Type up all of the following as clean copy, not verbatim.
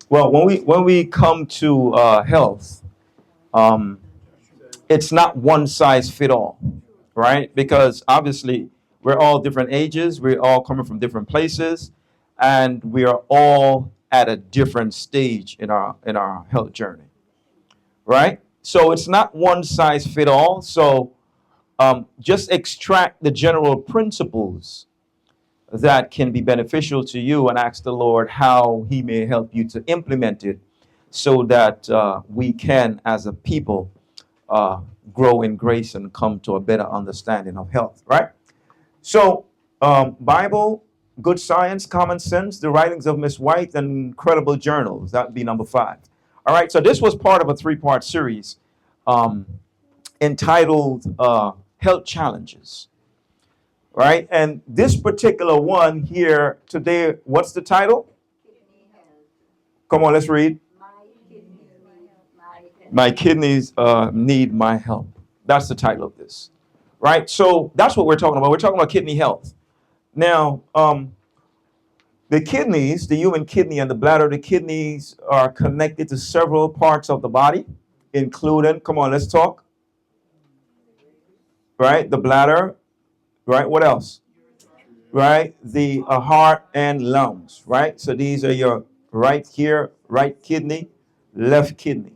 Well, when we come to health, um, it's not one size fit all, right? Because obviously we're all different ages, we're all coming from different places, and we are all at a different stage in our health journey, right? So it's not one size fit all. So just extract the general principles that can be beneficial to you and ask the Lord how He may help you to implement it so that we can, as a people, uh, grow in grace and come to a better understanding of health, right? So, Bible, good science, common sense, the writings of Miss White, and incredible journals. That would be number 5. All right, so this was part of a 3-part series um, entitled Health Challenges, right? And this particular one here today, what's the title? Come on, let's read. My kidneys need my help. That's the title of this, right? So that's what we're talking about. We're talking about kidney health. Now, the kidneys, the human kidney and the bladder, the kidneys are connected to several parts of the body, including, come on, let's talk, right? The bladder, right? What else? Right? The heart and lungs, right? So these are your right here, right kidney, left kidney,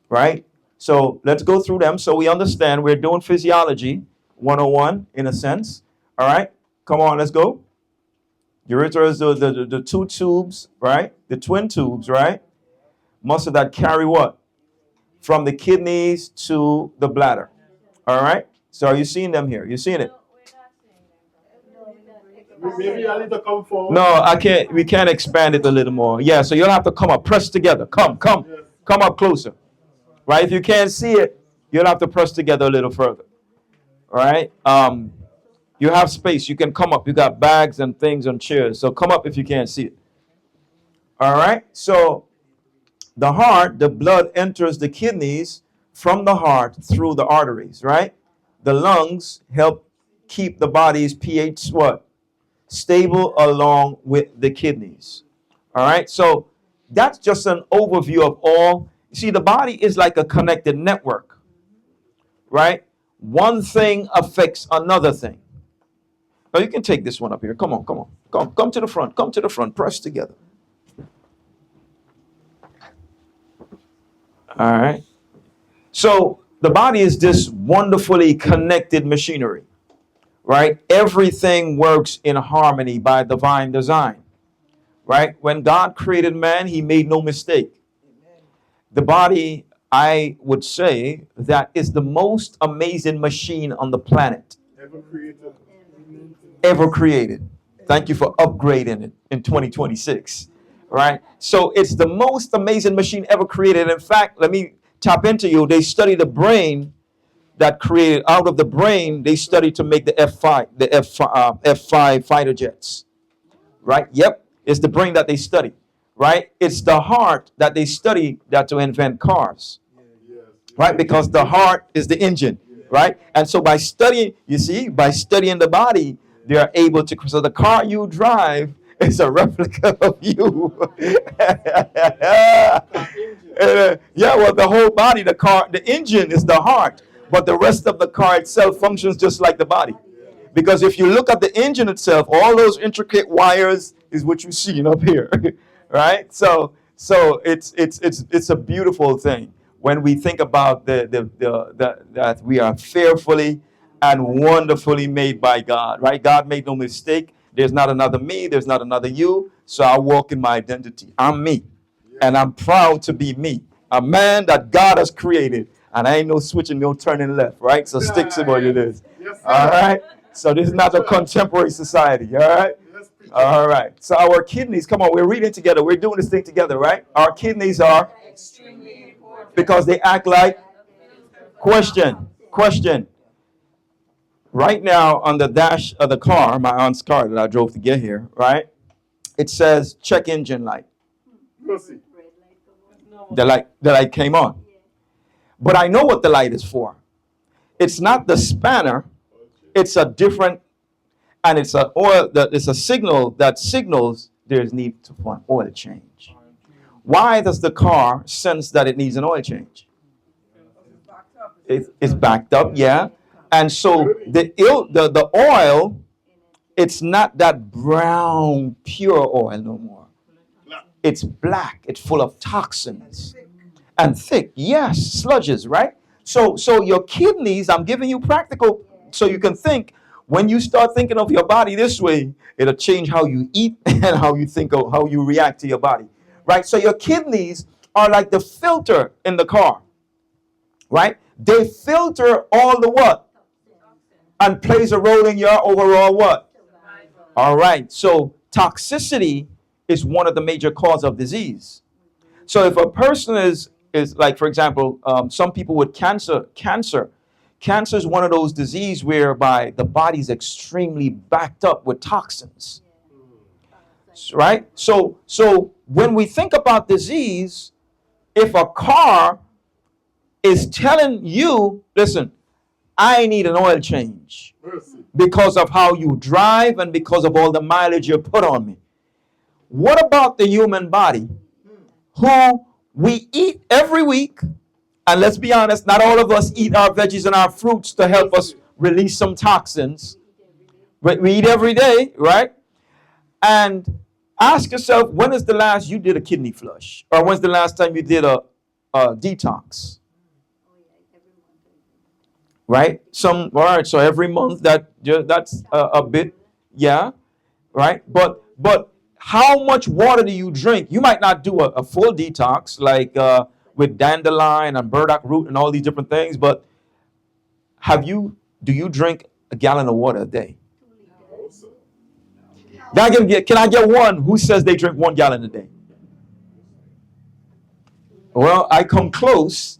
right? So let's go through them so we understand. We're doing physiology 101 in a sense. All right? Come on, let's go. Urethra is the two tubes, right? The twin tubes, right? Muscle that carry what? From the kidneys to the bladder. All right? So are you seeing them here? You seeing it? Maybe I need to come forward. No, I can't. We can't expand it a little more. Yeah, so you'll have to come up, press together. Come up closer. Right? If you can't see it, you'll have to press together a little further. All right? You have space. You can come up. You got bags and things on chairs. So come up if you can't see it. All right? So the heart, the blood enters the kidneys from the heart through the arteries, right? The lungs help keep the body's pH what? Stable along with the kidneys. All right? So that's just an overview of all. You see, the body is like a connected network, right? One thing affects another thing. Now you can take this one up here. Come on, come on. Come to the front. Come to the front. Press together. All right. So the body is this wonderfully connected machinery, right? Everything works in harmony by divine design, right? When God created man, He made no mistake. The body, I would say, that is the most amazing machine on the planet. Ever created. Ever created. Thank you for upgrading it in 2026, right? So it's the most amazing machine ever created. In fact, let me tap into you. They study the brain that created out of the brain. They study to make the F5 fighter jets, right? Yep, it's the brain that they study, right? It's the heart that they study that to invent cars, right? Because the heart is the engine, right? And so by studying, you see, by studying the body, they are able to. So the car you drive is a replica of you. Yeah, well, the whole body, the car, the engine is the heart, but the rest of the car itself functions just like the body. Because if you look at the engine itself, all those intricate wires is what you see up here, right? So it's a beautiful thing when we think about that we are fearfully and wonderfully made by God, right? God made no mistake. There's not another me. There's not another you. So I walk in my identity. I'm me, and I'm proud to be me, a man that God has created, and I ain't no switching, no turning left, right? So stick to what it is. All right. So this is not a contemporary society. All right. All right. So our kidneys, come on, we're reading together. We're doing this thing together, right? Our kidneys are because they act like question. Right now on the dash of the car, my aunt's car that I drove to get here, right? It says check engine light. The light came on. But I know what the light is for. It's not the spanner. It's a different, and it's a signal that signals there's need for an oil change. Why does the car sense that it needs an oil change? It's backed up, yeah. And so the oil, it's not that brown pure oil no more. It's black. It's full of toxins and thick. Yes, sludges, right? So your kidneys, I'm giving you practical so you can think. When you start thinking of your body this way, it'll change how you eat and how you think of how you react to your body. Right? So your kidneys are like the filter in the car. Right? They filter all the what? And plays a role in your overall what? All right. So toxicity is one of the major causes of disease. So if a person is like, for example, some people with cancer is one of those diseases whereby the body's extremely backed up with toxins, right? So when we think about disease, if a car is telling you, listen, I need an oil change because of how you drive and because of all the mileage you put on me. What about the human body, who we eat every week? And let's be honest, not all of us eat our veggies and our fruits to help us release some toxins. But we eat every day, right? And ask yourself, when is the last you did a kidney flush? Or when's the last time you did a detox? Right? All right, so every month that's a bit, yeah, right? But how much water do you drink? You might not do a full detox like with dandelion and burdock root and all these different things, but do you drink a gallon of water a day? Can I get one who says they drink 1 gallon a day? Well, I come close,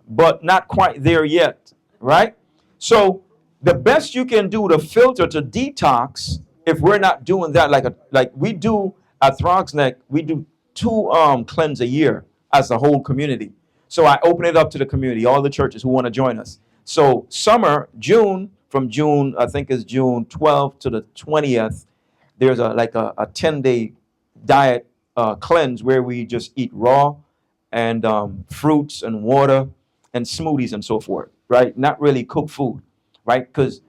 but not quite there yet, right? So the best you can do to filter, to detox, if we're not doing that, like we do at Throgs Neck, we do 2 cleanse a year as a whole community. So I open it up to the community, all the churches who want to join us. So summer, from June, I think is June 12th to the 20th, there's a 10-day diet cleanse where we just eat raw and fruits and water and smoothies and so forth, right? Not really cooked food, right? Because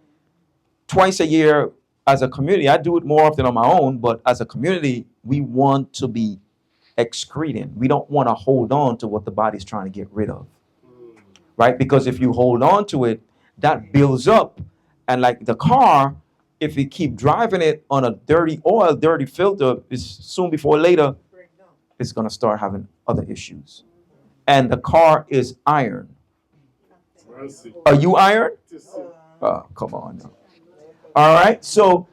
twice a year as a community, I do it more often on my own, but as a community, we want to be excreting. We don't want to hold on to what the body's trying to get rid of, right? Because if you hold on to it, that builds up. And like the car, if you keep driving it on a dirty oil, dirty filter, is soon before later, it's going to start having other issues. And the car is iron. Are you iron? Oh, come on now. All right. So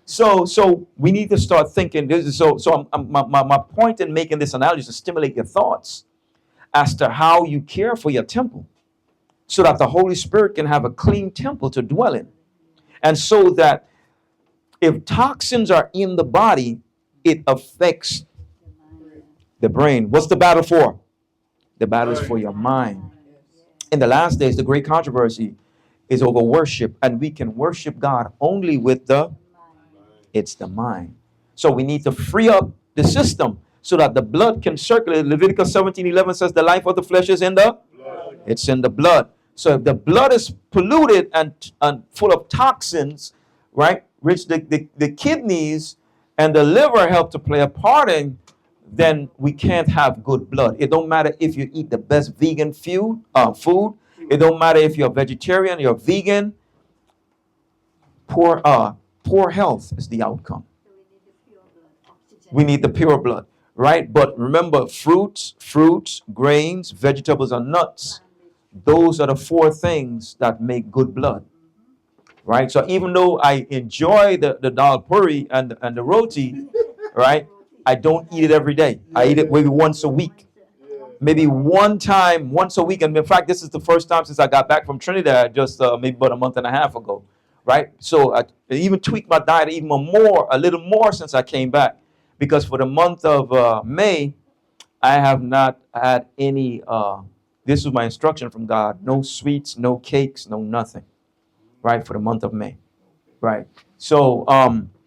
we need to start thinking. My point in making this analogy is to stimulate your thoughts as to how you care for your temple, so that the Holy Spirit can have a clean temple to dwell in, and so that if toxins are in the body, it affects the brain. What's the battle for? The battle is for your mind. In the last days, the great controversy is over worship, and we can worship God only with it's the mind. So we need to free up the system so that the blood can circulate. Leviticus 17:11 says the life of the flesh is in the blood. It's in the blood. So if the blood is polluted and full of toxins, right, which the kidneys and the liver help to play a part in, then we can't have good blood. It don't matter if you eat the best vegan food. It don't matter if you're vegetarian, you're vegan. Poor health is the outcome. We need the pure blood, right? But remember, fruits, grains, vegetables, and nuts. Those are the 4 things that make good blood, right? So even though I enjoy the dal puri and the roti, right, I don't eat it every day. I eat it maybe once a week, maybe once a week. And in fact, this is the first time since I got back from Trinidad, just maybe about a month and a half ago, right? So I even tweaked my diet a little more since I came back, because for the month of May, I have not had any. This was my instruction from God: no sweets, no cakes, no nothing, right? For the month of May, right? So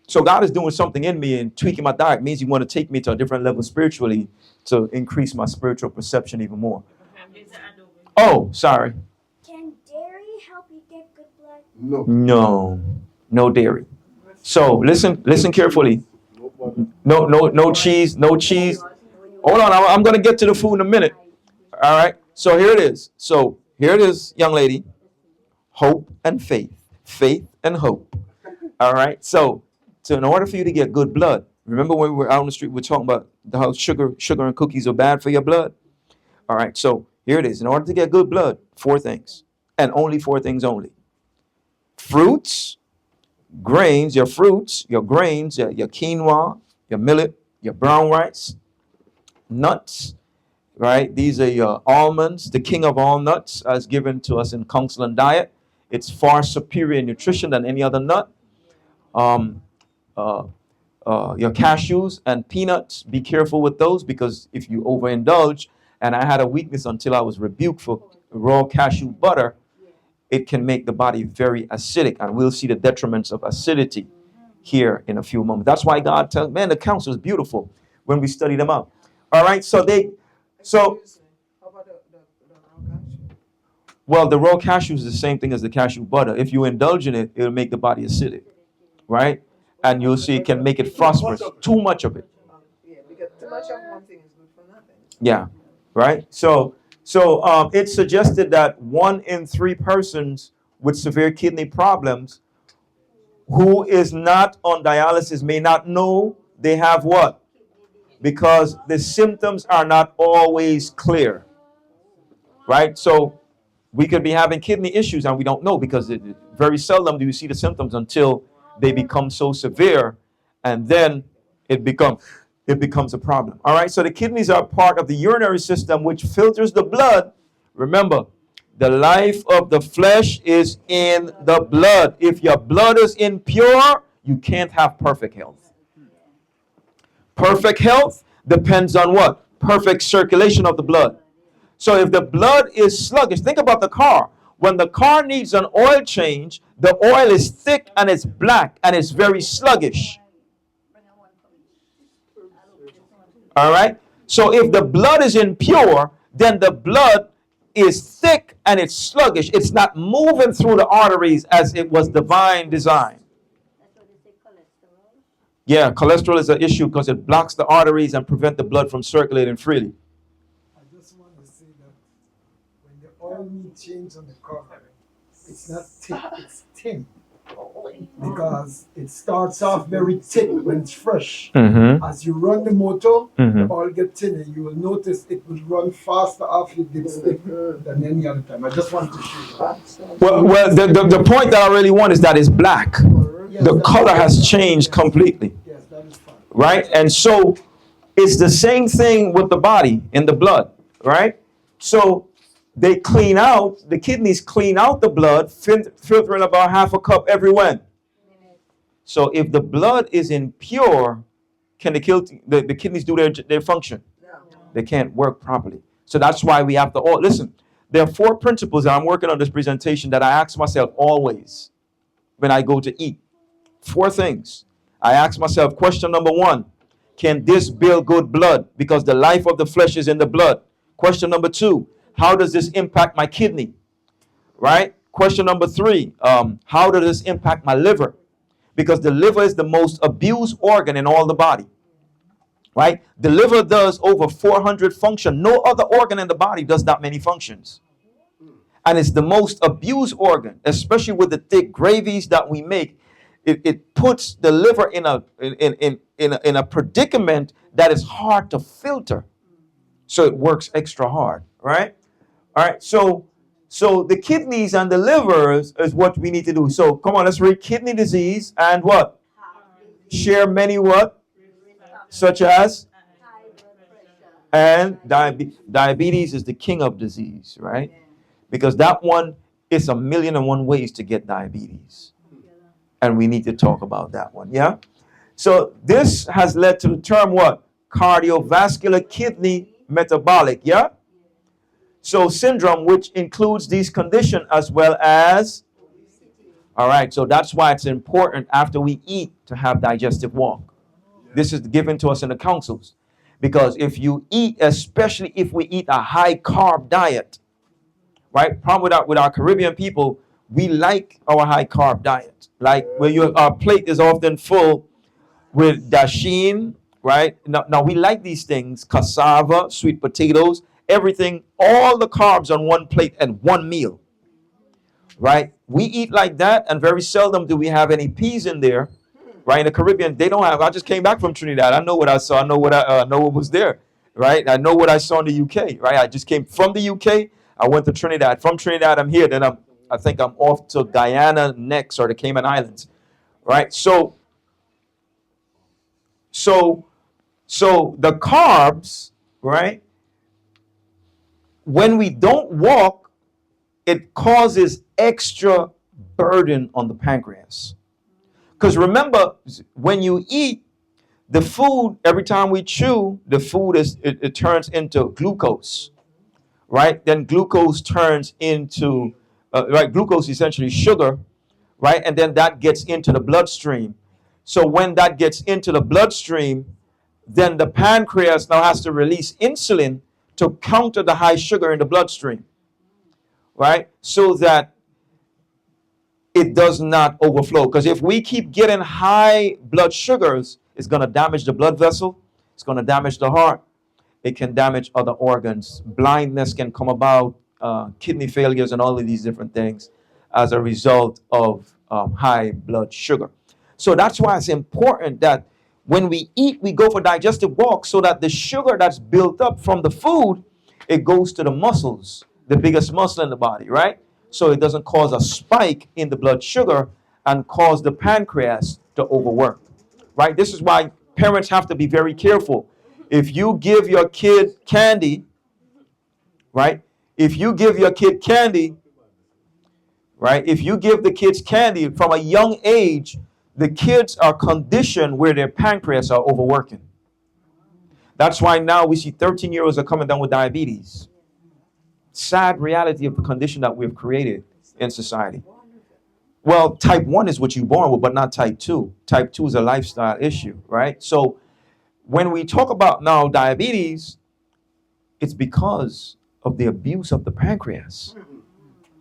So God is doing something in me and tweaking my diet. It means He want to take me to a different level spiritually to increase my spiritual perception even more. Oh, sorry. Can dairy help you get good blood? No. No, no dairy. So listen carefully. No cheese, no cheese. Hold on, I'm going to get to the food in a minute. All right. So here it is. So here it is, young lady. Hope and faith. Faith and hope. All right. So in order for you to get good blood, remember when we were out on the street, we were talking about how sugar and cookies are bad for your blood. All right. So here it is. In order to get good blood, 4 things, and only 4 things only. Fruits, grains, your fruits, your grains, your quinoa, your millet, your brown rice, nuts, right? These are your almonds, the king of all nuts, as given to us in Counsel and Diet. It's far superior in nutrition than any other nut. Your cashews and peanuts, be careful with those, because if you overindulge, and I had a weakness until I was rebuked for raw cashew butter, it can make the body very acidic, and we'll see the detriments of acidity here in a few moments. That's why God tells, man, the counsel is beautiful when we study them out. All right, well, the raw cashew is the same thing as the cashew butter. If you indulge in it, it'll make the body acidic, right? And you'll see it can make it phosphorus. Too much of it. Yeah, because too much of one thing is good for nothing. Yeah, right. So it's suggested that 1 in 3 persons with severe kidney problems who is not on dialysis may not know they have what? Because the symptoms are not always clear, right? So we could be having kidney issues and we don't know, because very seldom do you see the symptoms until they become so severe, and then it becomes a problem. All right, so the kidneys are part of the urinary system which filters the blood. Remember, the life of the flesh is in the blood. If your blood is impure, you can't have perfect health. Perfect health depends on what? Perfect circulation of the blood. So if the blood is sluggish, think about the car. When the car needs an oil change, the oil is thick and it's black and it's very sluggish. All right. So if the blood is impure, then the blood is thick and it's sluggish. It's not moving through the arteries as it was divine design. Yeah, cholesterol is an issue because it blocks the arteries and prevents the blood from circulating freely. I just want to say that when the oil need change on the car, it's not thick, it's thin. Because it starts off very thick when it's fresh. Mm-hmm. As you run the motor, Mm-hmm. the oil gets thinner. You will notice it will run faster after it gets thick than any other time. I just want to show you that. Well, the point that I really want is that it's black. Yes, The that's color fine. has changed completely, Yes, that is fine. right? And so it's the same thing with the body in the blood, right? So they clean out, the kidneys clean out the blood, filtering about half a cup every when. So if the blood is impure, can the kidneys do their function? They can't work properly. So that's why we have to listen. There are 4 principles that I'm working on this presentation that I ask myself always when I go to eat. 4 things. I ask myself, question number 1, can this build good blood? Because the life of the flesh is in the blood. Question number 2, how does this impact my kidney? Right? Question number 3, how does this impact my liver? Because the liver is the most abused organ in all the body. Right? The liver does over 400 functions. No other organ in the body does that many functions. And it's the most abused organ, especially with the thick gravies that we make. It puts the liver in a predicament that is hard to filter. So it works extra hard, right? All right, so the kidneys and the livers is what we need to do. So come on, let's read kidney disease and what? Share many what? Such as? And diabetes is the king of disease, right? Because that one is 1,000,001 ways to get diabetes. And we need to talk about that one, yeah? So this has led to the term what? Cardiovascular kidney metabolic, yeah? So syndrome, which includes these conditions as well as, All right, so that's why it's important after we eat to have digestive walk. This is given to us in the councils. Because if you eat, especially if we eat a high carb diet, right? Problem with our Caribbean people, we like our high carb diet. Like when our plate is often full with dasheen, right? Now we like these things, cassava, sweet potatoes, everything, all the carbs on one plate and one meal, right? We eat like that, and very seldom do we have any peas in there, right? In the Caribbean, they don't have. I just came back from Trinidad. I know what I saw. I know what I know what was there, right? I know what I saw in the UK, right? I just came from the UK. I went to Trinidad. From Trinidad, I'm here. Then I think I'm off to Guyana next, or the Cayman Islands, right? So the carbs, right? When we don't walk, it causes extra burden on the pancreas. Because remember, when you eat the food, every time we chew, the food it turns into glucose, right? Then glucose turns into right. Glucose is essentially sugar, right? And then that gets into the bloodstream. So when that gets into the bloodstream, then the pancreas now has to release insulin to counter the high sugar in the bloodstream, right? So that it does not overflow. Because if we keep getting high blood sugars, it's going to damage the blood vessel. It's going to damage the heart. It can damage other organs. Blindness can come about, kidney failures, and all of these different things as a result of high blood sugar. So that's why it's important that when we eat, we go for digestive walk so that the sugar that's built up from the food, it goes to the muscles, the biggest muscle in the body, right? So it doesn't cause a spike in the blood sugar and cause the pancreas to overwork, right? This is why parents have to be very careful. If you give your kid candy, right? If you give your kid candy, right? If you give the kids candy from a young age, the kids are conditioned where their pancreas are overworking. That's why now we see 13-year-olds are coming down with diabetes. Sad reality of the condition that we've created in society. Well, type 1 is what you're born with, but not type 2. Type 2 is a lifestyle issue, right? So when we talk about now diabetes, it's because of the abuse of the pancreas.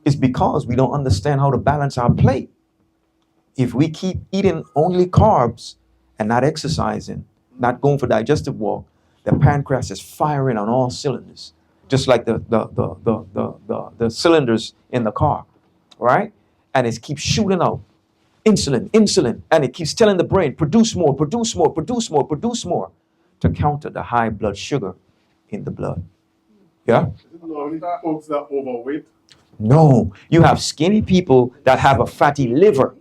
It's because we don't understand how to balance our plate. If we keep eating only carbs and not exercising, not going for digestive walk, the pancreas is firing on all cylinders, just like the cylinders in the car, right? And it keeps shooting out insulin, and it keeps telling the brain, produce more, produce more, produce more, produce more, to counter the high blood sugar in the blood. Yeah? Normally folks that overweight. No, you have skinny people that have a fatty liver.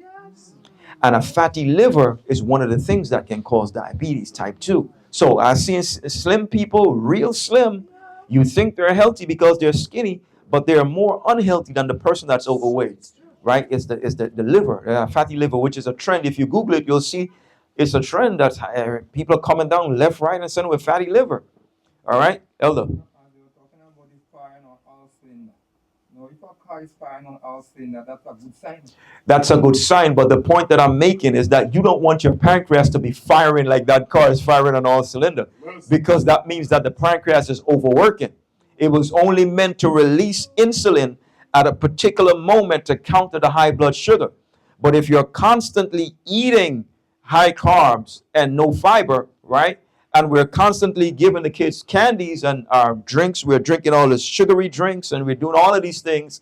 And a fatty liver is one of the things that can cause diabetes type 2. So I see slim people, real slim. You think they're healthy because they're skinny, but they're more unhealthy than the person that's overweight, right? It's the liver, fatty liver, which is a trend. If you Google it, you'll see it's a trend that people are coming down left, right, and center with fatty liver. All right, Elder. No, if a car is firing on all cylinders, that's a good sign. That's a good sign, but the point that I'm making is that you don't want your pancreas to be firing like that car is firing on all cylinders, because that means that the pancreas is overworking. It was only meant to release insulin at a particular moment to counter the high blood sugar. But if you're constantly eating high carbs and no fiber, right? And we're constantly giving the kids candies and our drinks. We're drinking all this sugary drinks, and we're doing all of these things.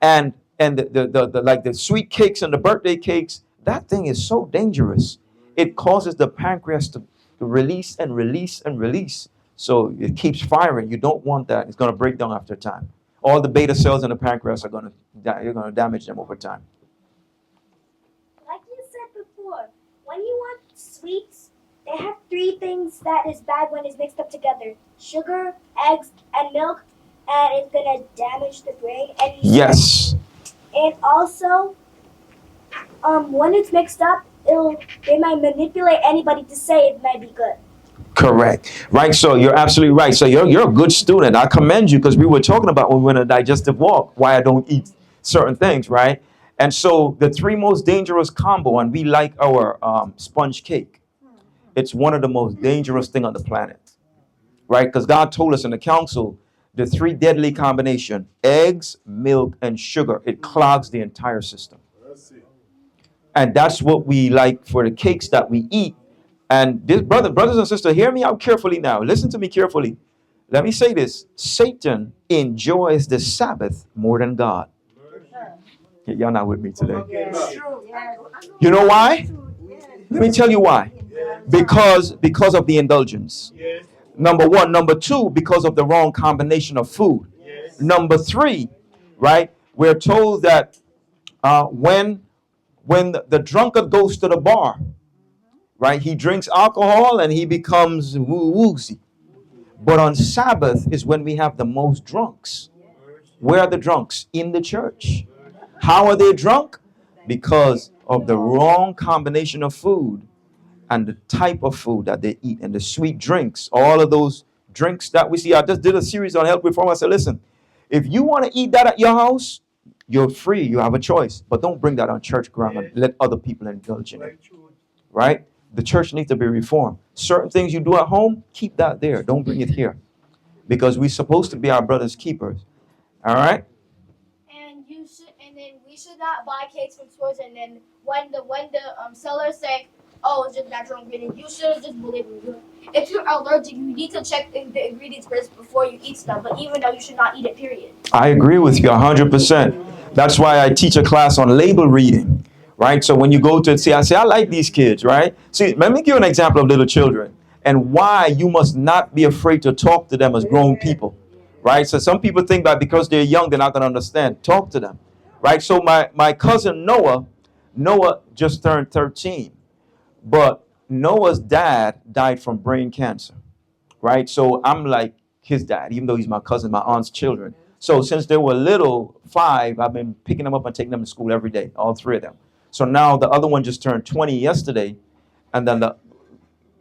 And the like the sweet cakes and the birthday cakes, that thing is so dangerous. It causes the pancreas to release and release and release. So it keeps firing. You don't want that. It's going to break down after time. All the beta cells in the pancreas you're going to damage them over time. Like you said before, when you want sweets, they have 3 things that is bad when it's mixed up together: sugar, eggs, and milk, and it's gonna damage the brain. And Yes. And also, when it's mixed up, they might manipulate anybody to say it might be good. Correct. Right. So you're absolutely right. So you're a good student. I commend you, because we were talking about when we went on a digestive walk why I don't eat certain things, right? And so the three most dangerous combo, and we like our sponge cake. It's one of the most dangerous thing on the planet, right? Because God told us in the council, the three deadly combination, eggs, milk, and sugar, it clogs the entire system. And that's what we like for the cakes that we eat. And this brothers and sisters, hear me out carefully now. Listen to me carefully. Let me say this. Satan enjoys the Sabbath more than God. Y'all not with me today. You know why? Let me tell you why. Because of the indulgence. Number one. Number two, because of the wrong combination of food. Number three, right? We're told that when the drunkard goes to the bar, right? He drinks alcohol and he becomes woozy. But on Sabbath is when we have the most drunks. Where are the drunks? In the church. How are they drunk? Because of the wrong combination of food and the type of food that they eat and the sweet drinks. All of those drinks that we see. I just did a series on health reform. I said, listen, if you want to eat that at your house, you're free. You have a choice. But don't bring that on church ground and let other people indulge in it. Right? The church needs to be reformed. Certain things you do at home, keep that there. Don't bring it here. Because we're supposed to be our brother's keepers. All right? And then we should not buy cakes from stores. And then when the sellers say, "Oh, it's just natural ingredient," you should just believe it. If you're allergic, you need to check the ingredients first before you eat stuff. But even though you should not eat it, period. I agree with you 100%. That's why I teach a class on label reading, right? So when you go to see, I say, I like these kids, right? See, let me give you an example of little children and why you must not be afraid to talk to them as grown people, right? So some people think that because they're young, they're not going to understand. Talk to them, right? So my cousin Noah just turned 13, but Noah's dad died from brain cancer, right? So I'm like his dad, even though he's my cousin, my aunt's children. So since they were little, 5, I've been picking them up and taking them to school every day, all 3 of them. So now the other one just turned 20 yesterday, and then the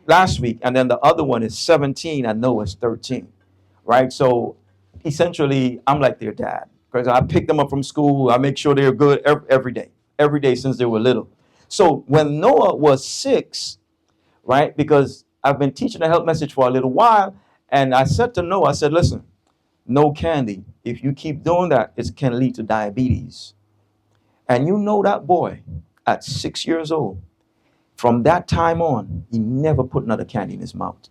last week, and then the other one is 17, and Noah's 13, right? So essentially, I'm like their dad because I pick them up from school. I make sure they're good every day since they were little. So when Noah was 6, right, because I've been teaching a health message for a little while, and I said to Noah, I said, listen, no candy. If you keep doing that, it can lead to diabetes. And you know that boy at 6 years old, from that time on, he never put another candy in his mouth.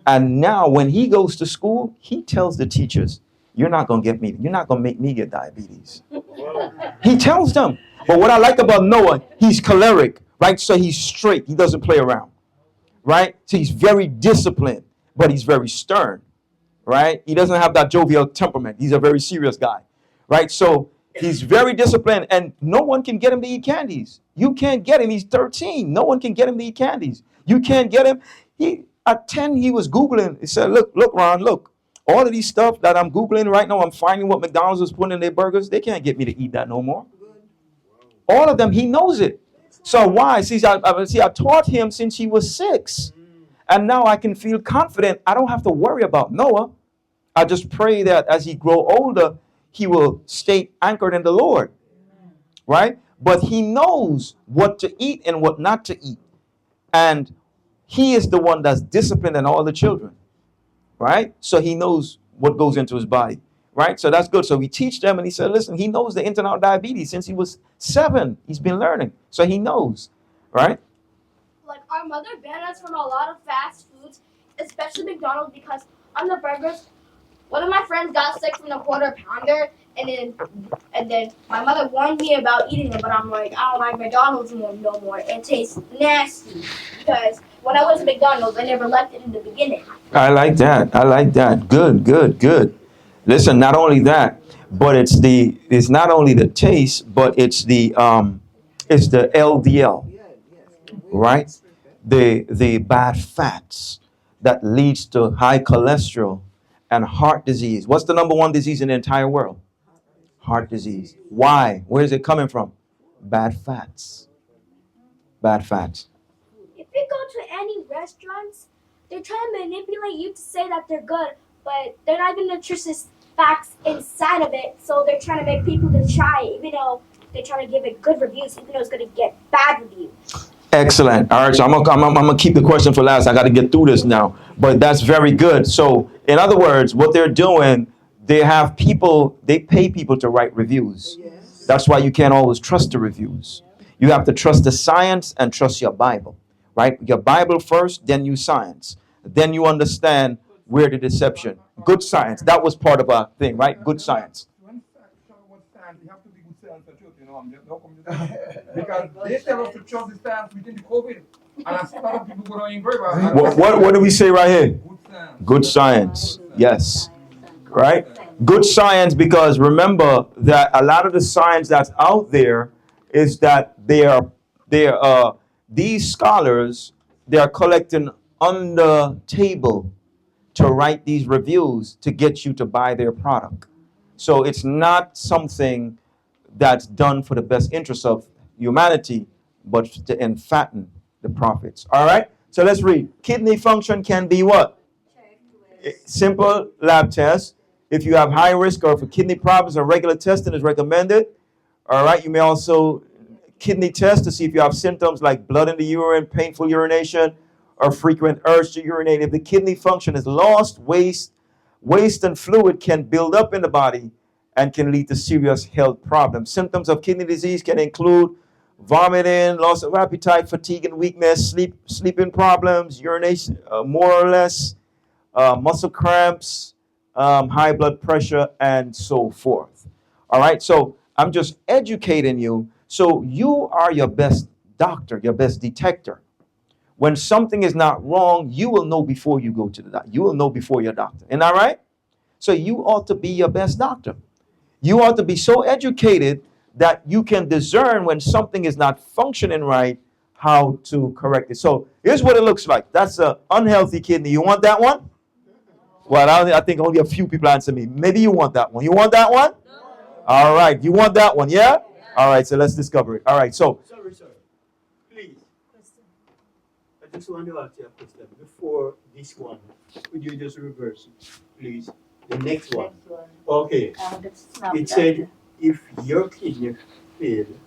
And now when he goes to school, he tells the teachers, you're not going to make me get diabetes. He tells them. But what I like about Noah, he's choleric, right? So he's straight. He doesn't play around, right? So he's very disciplined, but he's very stern, right? He doesn't have that jovial temperament. He's a very serious guy, right? So he's very disciplined, and no one can get him to eat candies. You can't get him. He's 13. No one can get him to eat candies. You can't get him. At 10, he was Googling. He said, look, Ron, look. All of these stuff that I'm Googling right now, I'm finding what McDonald's is putting in their burgers. They can't get me to eat that no more. All of them, he knows it. So why? See, I taught him since he was 6. And now I can feel confident. I don't have to worry about Noah. I just pray that as he grow older, he will stay anchored in the Lord. Right? But he knows what to eat and what not to eat. And he is the one that's disciplined in all the children. Right? So he knows what goes into his body. Right? So that's good. So we teach them, and he said, listen, he knows the ins and outs of diabetes since he was 7. He's been learning. So he knows. Right? Like, our mother banned us from a lot of fast foods, especially McDonald's, because on the burgers, one of my friends got sick from the quarter pounder, and then my mother warned me about eating it, but I'm like, I don't like McDonald's no more. It tastes nasty. Because when I was at McDonald's, I never left it in the beginning. I like that. Good. Listen, not only that, but it's not only the taste, but it's the LDL, right? The bad fats that leads to high cholesterol and heart disease. What's the number 1 disease in the entire world? Heart disease. Why? Where is it coming from? Bad fats. Bad fats. If you go to any restaurants, they're trying to manipulate you to say that they're good, but they're not even nutritious facts inside of it, so they're trying to make people to try it, even though they try to give it good reviews, even though it's going to get bad reviews. Excellent. All right, so I'm gonna keep the question for last. I got to get through this now, but that's very good. So, in other words, what they're doing, they have people, they pay people to write reviews. Yes. That's why you can't always trust the reviews. You have to trust the science and trust your Bible, right? Your Bible first, then you science. Then you understand where the deception. Good science. That was part of our thing, right? Good science. When someone stands, you have to be good science for truth, you know. I'm just no because they tell us to trust the science within the COVID, and I see a lot of people go down in grave. What do we say right here? Good science. Good science. Yes. Right? Good science, because remember that a lot of the science that's out there is that these scholars, they are collecting on the table to write these reviews to get you to buy their product. So it's not something that's done for the best interest of humanity, but to enfatten the prophets. All right? So let's read. Kidney function can be what? Simple lab test. If you have high risk or for kidney problems, a regular testing is recommended. All right. You may also kidney test to see if you have symptoms like blood in the urine, painful urination, or frequent urge to urinate. If the kidney function is lost, waste and fluid can build up in the body and can lead to serious health problems. Symptoms of kidney disease can include vomiting, loss of appetite, fatigue and weakness, sleeping problems, urination, more or less, muscle cramps, high blood pressure, and so forth. All right, so I'm just educating you. So you are your best doctor, your best detector. When something is not wrong, you will know before you go to the doctor. You will know before your doctor. Isn't that right? So you ought to be your best doctor. You ought to be so educated that you can discern when something is not functioning right, how to correct it. So here's what it looks like. That's an unhealthy kidney. You want that one? Well, I think only a few people answer me. Maybe you want that one. You want that one? No. All right. You want that one, yeah? All right, so let's discover it. All right, so. Sorry. Please. I just want to ask you a question. Before this one, could you just reverse it, please? The next one. Okay. It said if your kidney failed.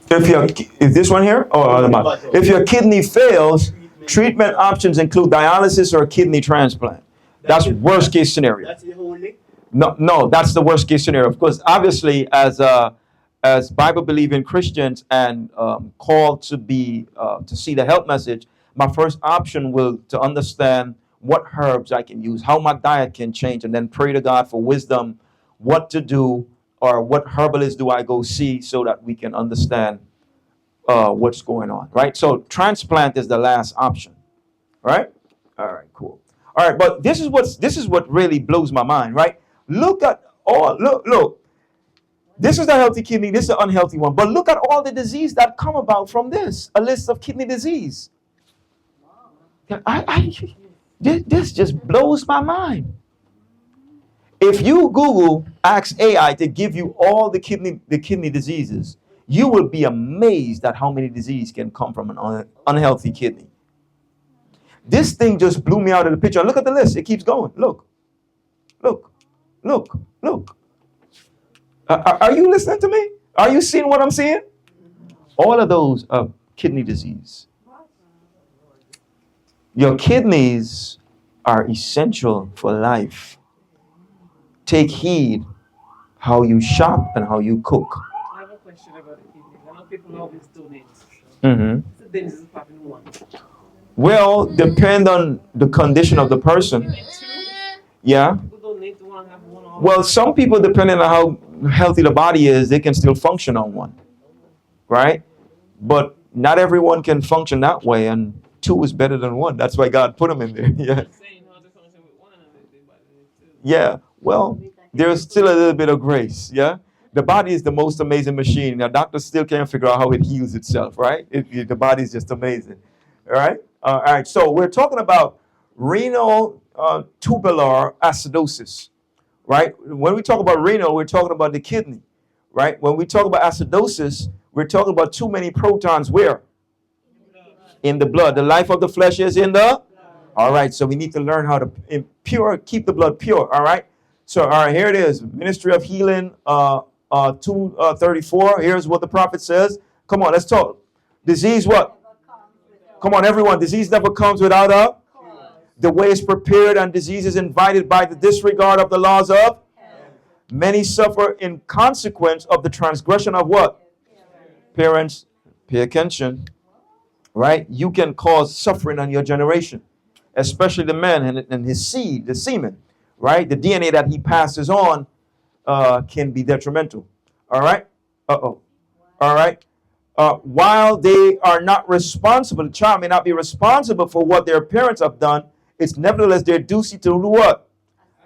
If this one here? If your kidney fails, treatment options include dialysis or kidney transplant. That's worst case scenario. That's the only? No, that's the worst case scenario. Of course, obviously, as Bible believing Christians and called to be to see the health message, my first option will to understand what herbs I can use, how my diet can change, and then pray to God for wisdom, what to do, or what herbalist do I go see so that we can understand what's going on, right? So transplant is the last option, right? All right, cool. All right, but this is what really blows my mind, right? Look. This is the healthy kidney. This is the unhealthy one. But look at all the disease that come about from this. A list of kidney disease. This just blows my mind. If you Google, ask AI to give you all the kidney diseases, you will be amazed at how many diseases can come from an unhealthy kidney. This thing just blew me out of the picture. Look at the list. It keeps going. Look. Are you listening to me? Are you seeing what I'm seeing? All of those are kidney disease. Your kidneys are essential for life. Take heed how you shop and how you cook. I have a question about the kidneys. I know people always donate. Mm-hmm. So then is it popping one? Well, depend on the condition of the person. Yeah. People donate to one, have one all. Well, some people, depending on how healthy the body is, they can still function on one, right? But not everyone can function that way, and two is better than one. That's why God put them in there. Yeah. Yeah. Well, there's still a little bit of grace. Yeah. The body is the most amazing machine. Now, doctors still can't figure out how it heals itself, right? The body is just amazing. All right. All right. So we're talking about renal tubular acidosis, right? When we talk about renal, we're talking about the kidney, right? When we talk about acidosis, we're talking about too many protons where? In the blood. The life of the flesh is in the? All right. So we need to learn how to keep the blood pure. All right. So, all right, here it is. Ministry of Healing 2:34. Here's what the prophet says. Come on, let's talk. Disease what? Come on, everyone. Disease never comes without a. The way is prepared and disease is invited by the disregard of the laws of. Many suffer in consequence of the transgression of what? Parents, pay attention. Right? You can cause suffering on your generation, especially the man and his seed, the semen. Right? The DNA that he passes on can be detrimental. All right? Uh-oh. All right? While they are not responsible, the child may not be responsible for what their parents have done, it's nevertheless their duty to do what?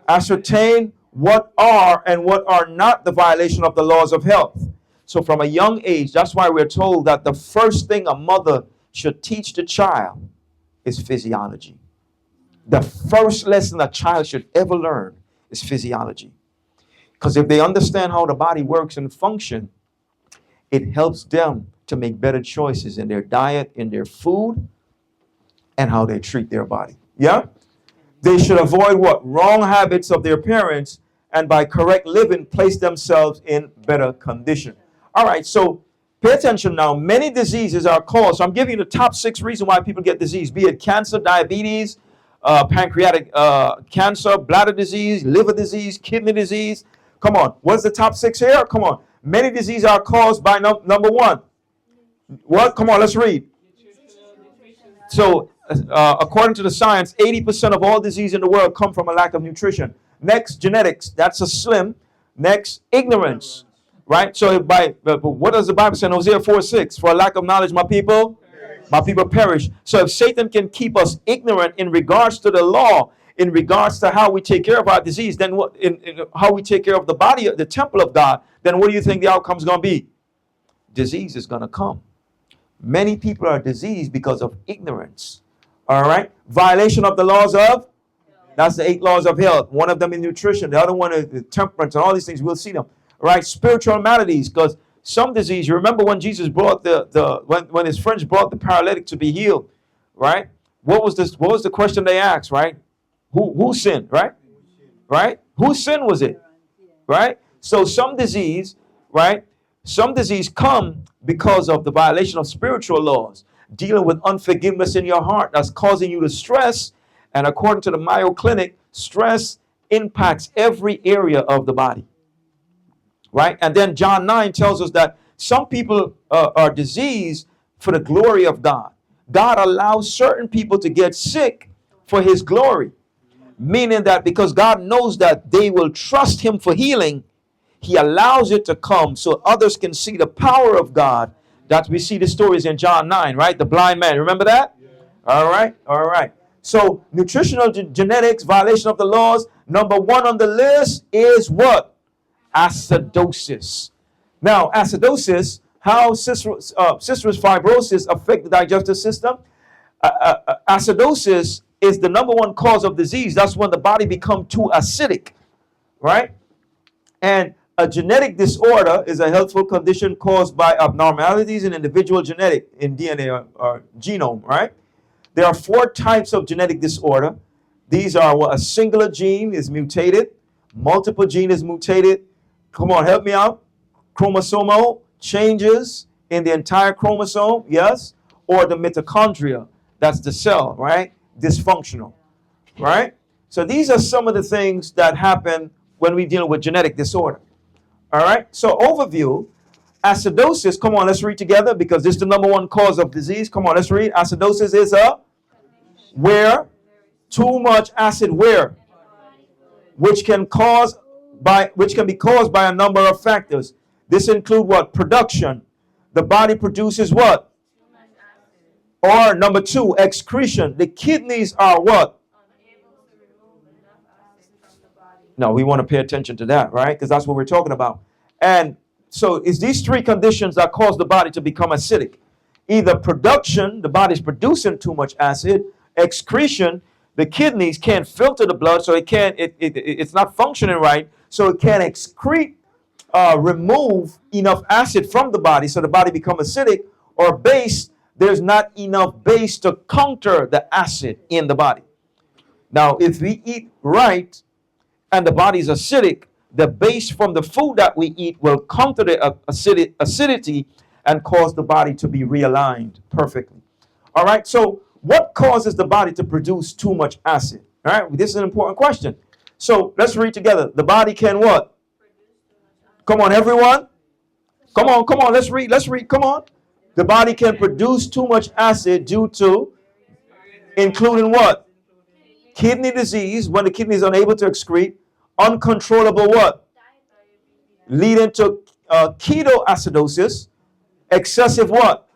Ascertain what are and what are not the violation of the laws of health. So from a young age, that's why we're told that the first thing a mother should teach the child is physiology. The first lesson a child should ever learn is physiology. Because if they understand how the body works and function, it helps them to make better choices in their diet, in their food, and how they treat their body. Yeah? They should avoid what? Wrong habits of their parents, and by correct living, place themselves in better condition. All right, so pay attention now. Many diseases are caused. So I'm giving you the top 6 reasons why people get disease, be it cancer, diabetes, pancreatic cancer, bladder disease, liver disease, kidney disease. Come on. What's the top 6 here? Come on. Many diseases are caused by number 1. What? Come on, let's read. So, according to the science, 80% of all disease in the world come from a lack of nutrition. Next, genetics. That's a slim. Next, ignorance. Right? So, what does the Bible say in Hosea 4:6? For a lack of knowledge, my people perish. So, if Satan can keep us ignorant in regards to the law, in regards to how we take care of our disease, then what? In how we take care of the body, the temple of God, then what do you think the outcome is going to be? Disease is going to come. Many people are diseased because of ignorance. All right. Violation of the laws of. That's the 8 laws of health. One of them is nutrition. The other one is temperance and all these things. We'll see them. All right. Spiritual maladies, because some disease. You remember when Jesus brought when his friends brought the paralytic to be healed, right? What was this? What was the question they asked? Right? Who sinned? Right? Right? Whose sin was it? Right? So some disease, right? Some disease come because of the violation of spiritual laws, dealing with unforgiveness in your heart that's causing you to stress. And according to the Mayo Clinic, stress impacts every area of the body. Right? And then John 9 tells us that some people are diseased for the glory of God. God allows certain people to get sick for his glory, meaning that because God knows that they will trust him for healing, he allows it to come so others can see the power of God. That we see the stories in John 9, right? The blind man. Remember that? Yeah. All right. All right. So nutritional genetics, violation of the laws. Number 1 on the list is what? Acidosis. Now, acidosis, how cystic fibrosis affect the digestive system. Acidosis is the number 1 cause of disease. That's when the body becomes too acidic, right? And a genetic disorder is a healthful condition caused by abnormalities in individual genetic in DNA or genome, right? There are 4 types of genetic disorder. These are what a singular gene is mutated, multiple gene is mutated. Come on, help me out. Chromosomal changes in the entire chromosome, yes, or the mitochondria, that's the cell, right? Dysfunctional, right? So these are some of the things that happen when we deal with genetic disorder. All right, so overview, acidosis, come on, let's read together because this is the number 1 cause of disease. Come on, let's read. Acidosis is where too much acid which can be caused by a number of factors. This include what? Production. The body produces what? Or number 2, excretion. The kidneys are what? No, we want to pay attention to that, right? Because that's what we're talking about. And so it's these 3 conditions that cause the body to become acidic. Either production, the body's producing too much acid. Excretion, the kidneys can't filter the blood, so it's not functioning right, so it can't excrete, remove enough acid from the body, so the body becomes acidic. Or base, there's not enough base to counter the acid in the body. Now, if we eat right, and the body is acidic, the base from the food that we eat will counter the acidity and cause the body to be realigned perfectly. All right, so what causes the body to produce too much acid? All right, this is an important question. So let's read together. The body can what? Come on, everyone. Come on, let's read, come on. The body can produce too much acid due to, including what? Kidney disease, when the kidney is unable to excrete, uncontrollable what? Leading to ketoacidosis, excessive what?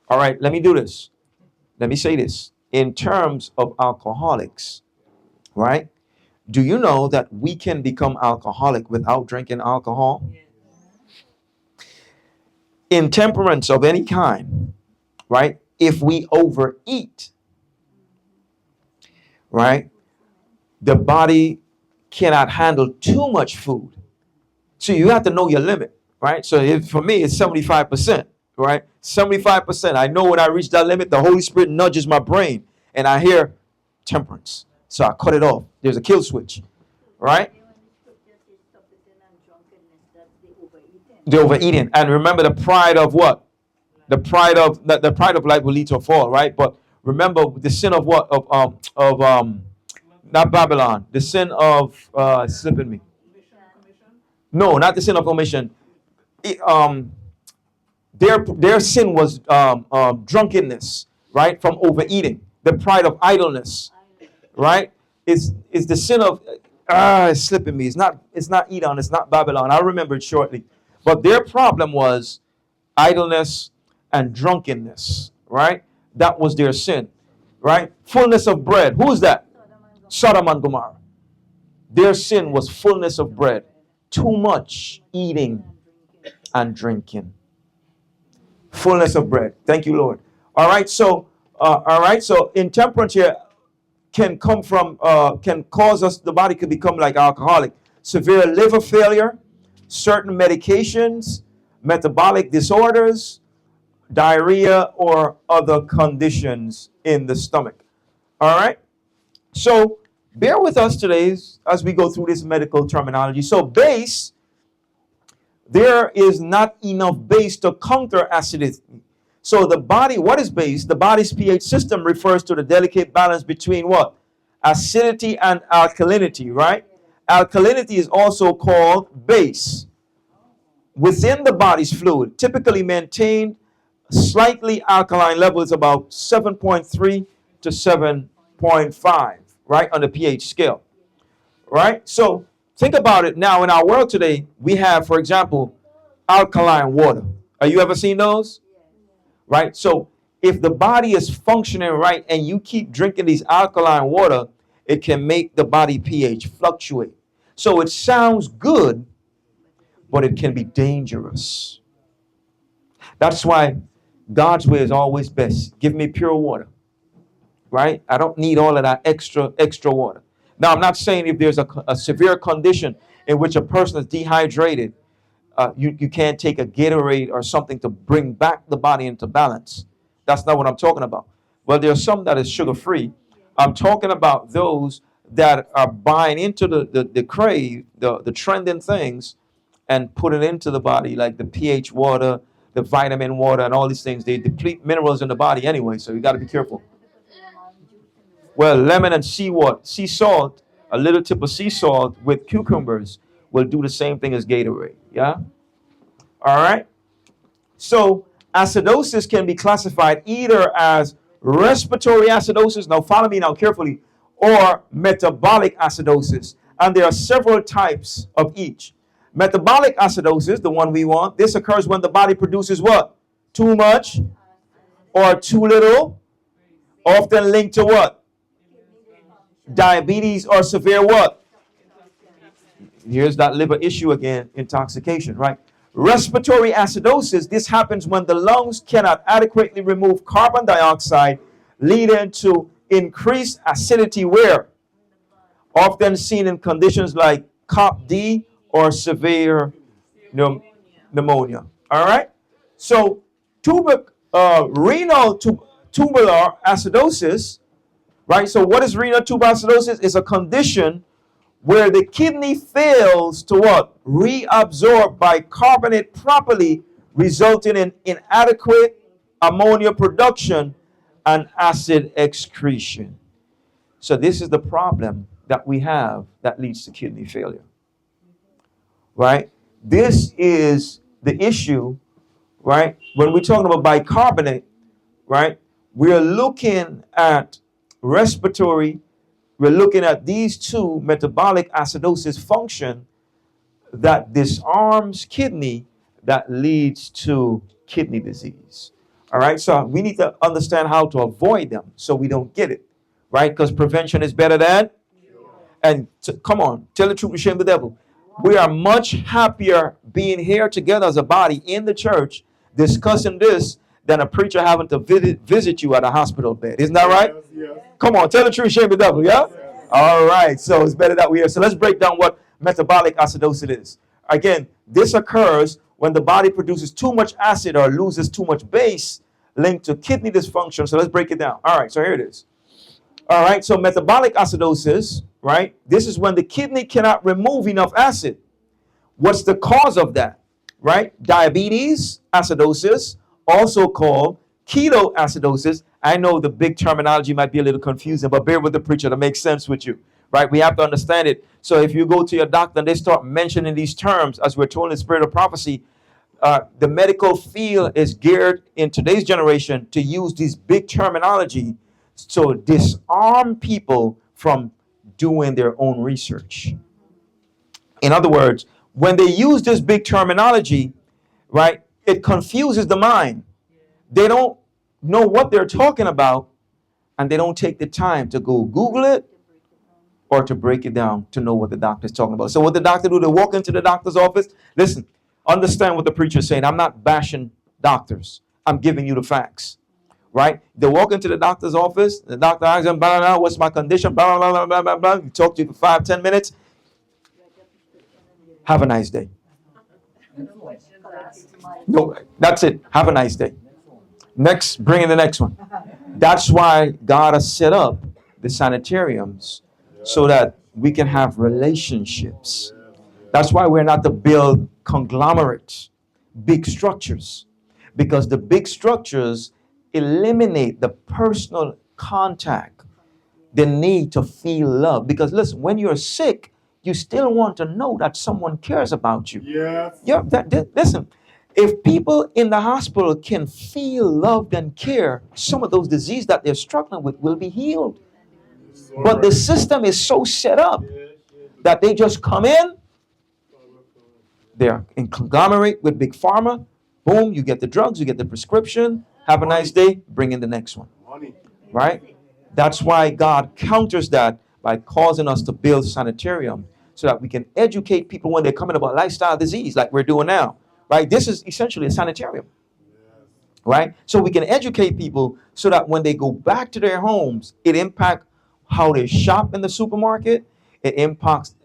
All right, let me do this. Let me say this. In terms of alcoholics, right? Do you know that we can become alcoholic without drinking alcohol? Intemperance of any kind, right? If we overeat, right? The body cannot handle too much food. So you have to know your limit, right? So if, for me, it's 75%, right? 75%. I know when I reach that limit, the Holy Spirit nudges my brain and I hear temperance. So I cut it off. There's a kill switch, right? The overeating. And remember the pride of what? The pride of life will lead to a fall, right? But remember the sin of what? Not Babylon. The sin of slipping me. No, not the sin of omission. Their sin was drunkenness, right? From overeating. The pride of idleness, right? Is the sin of it's slipping me. It's not Edom. It's not Babylon. I'll remember it shortly. But their problem was idleness and drunkenness, right? That was their sin, right? Fullness of bread. Who is that? Sodom and Gomorrah. Their sin was fullness of bread. Too much eating and drinking. Fullness of bread. Thank you, Lord. All right. So intemperance here can come from, can cause us, the body could become like alcoholic. Severe liver failure, certain medications, metabolic disorders, diarrhea, or other conditions in the stomach. All right. So bear with us today as we go through this medical terminology. So base, there is not enough base to counter acidity. So the body, what is base? The body's pH system refers to the delicate balance between what? Acidity and alkalinity, right? Alkalinity is also called base. Within the body's fluid, typically maintained slightly alkaline levels about 7.3 to 7.5, right, on the pH scale, right? So think about it now. In our world today, we have, for example, alkaline water. Have you ever seen those? Right? So if the body is functioning right and you keep drinking these alkaline water, it can make the body pH fluctuate. So it sounds good, but it can be dangerous. That's why God's way is always best. Give me pure water, right? I don't need all of that extra water. Now, I'm not saying if there's a severe condition in which a person is dehydrated, you can't take a Gatorade or something to bring back the body into balance. That's not what I'm talking about. Well, there's some that is sugar-free. I'm talking about those that are buying into the crave, the trending things, and put it into the body, like the pH water, the vitamin water, and all these things. They deplete minerals in the body anyway, so you got to be careful. Well, lemon and sea salt, a little tip of sea salt with cucumbers will do the same thing as Gatorade. Yeah? All right? So acidosis can be classified either as respiratory acidosis, now follow me now carefully, or metabolic acidosis. And there are several types of each. Metabolic acidosis, the one we want, this occurs when the body produces what? Too much or too little, often linked to what? Diabetes or severe what? Here's that liver issue again, intoxication, right? Respiratory acidosis, this happens when the lungs cannot adequately remove carbon dioxide, leading to increased acidity where? Often seen in conditions like COPD or severe pneumonia. All right? So renal tubular acidosis, right? So what is renal tubular acidosis? It's a condition where the kidney fails to what? Reabsorb bicarbonate properly, resulting in inadequate ammonia production and acid excretion. So this is the problem that we have that leads to kidney failure. Right? This is the issue, right? When we're talking about bicarbonate, right? We're looking at respiratory, we're looking at these two metabolic acidosis function that disarms kidney that leads to kidney disease. All right, so we need to understand how to avoid them so we don't get it, right? Because prevention is better than, and come on, tell the truth and shame the devil. We are much happier being here together as a body in the church discussing this than a preacher having to visit you at a hospital bed. Isn't that right? Yes. Come on, tell the truth, shame the devil, yeah? All right, so it's better that we are. So let's break down what metabolic acidosis is. Again, this occurs when the body produces too much acid or loses too much base linked to kidney dysfunction. So let's break it down. All right, so here it is. All right, so metabolic acidosis, right? This is when the kidney cannot remove enough acid. What's the cause of that? Right? Diabetes acidosis, also called ketoacidosis. I know the big terminology might be a little confusing, but bear with the preacher to make sense with you. Right? We have to understand it. So if you go to your doctor and they start mentioning these terms, as we're told in the spirit of prophecy, the medical field is geared in today's generation to use these big terminology to disarm people from doing their own research. In other words, when they use this big terminology, right, it confuses the mind. They don't know what they're talking about, and they don't take the time to go Google it or to break it down to know what the doctor's talking about. So what the doctor do, they walk into the doctor's office. Listen, understand what the preacher's saying. I'm not bashing doctors. I'm giving you the facts. Right? They walk into the doctor's office. The doctor asks them, blah, blah, blah, what's my condition? Blah, blah, blah, blah, blah, blah. You talk to you for 5-10 minutes. Have a nice day. No, that's it. Have a nice day. Next, bring in the next one. That's why God has set up the sanitariums so that we can have relationships. That's why we're not to build conglomerates, big structures, because the big structures eliminate the personal contact, the need to feel love. Because listen, when you're sick, you still want to know that someone cares about you. Yes. Yeah, listen, if people in the hospital can feel loved and care, some of those diseases that they're struggling with will be healed. But the system is so set up that they just come in, they're in conglomerate with big pharma. Boom, you get the drugs, you get the prescription. Have a nice day, bring in the next one. Right? That's why God counters that by causing us to build sanitarium so that we can educate people when they're coming about lifestyle disease like we're doing now. Right? This is essentially a sanitarium. Right? So we can educate people so that when they go back to their homes, it impacts how they shop in the supermarket. It impacts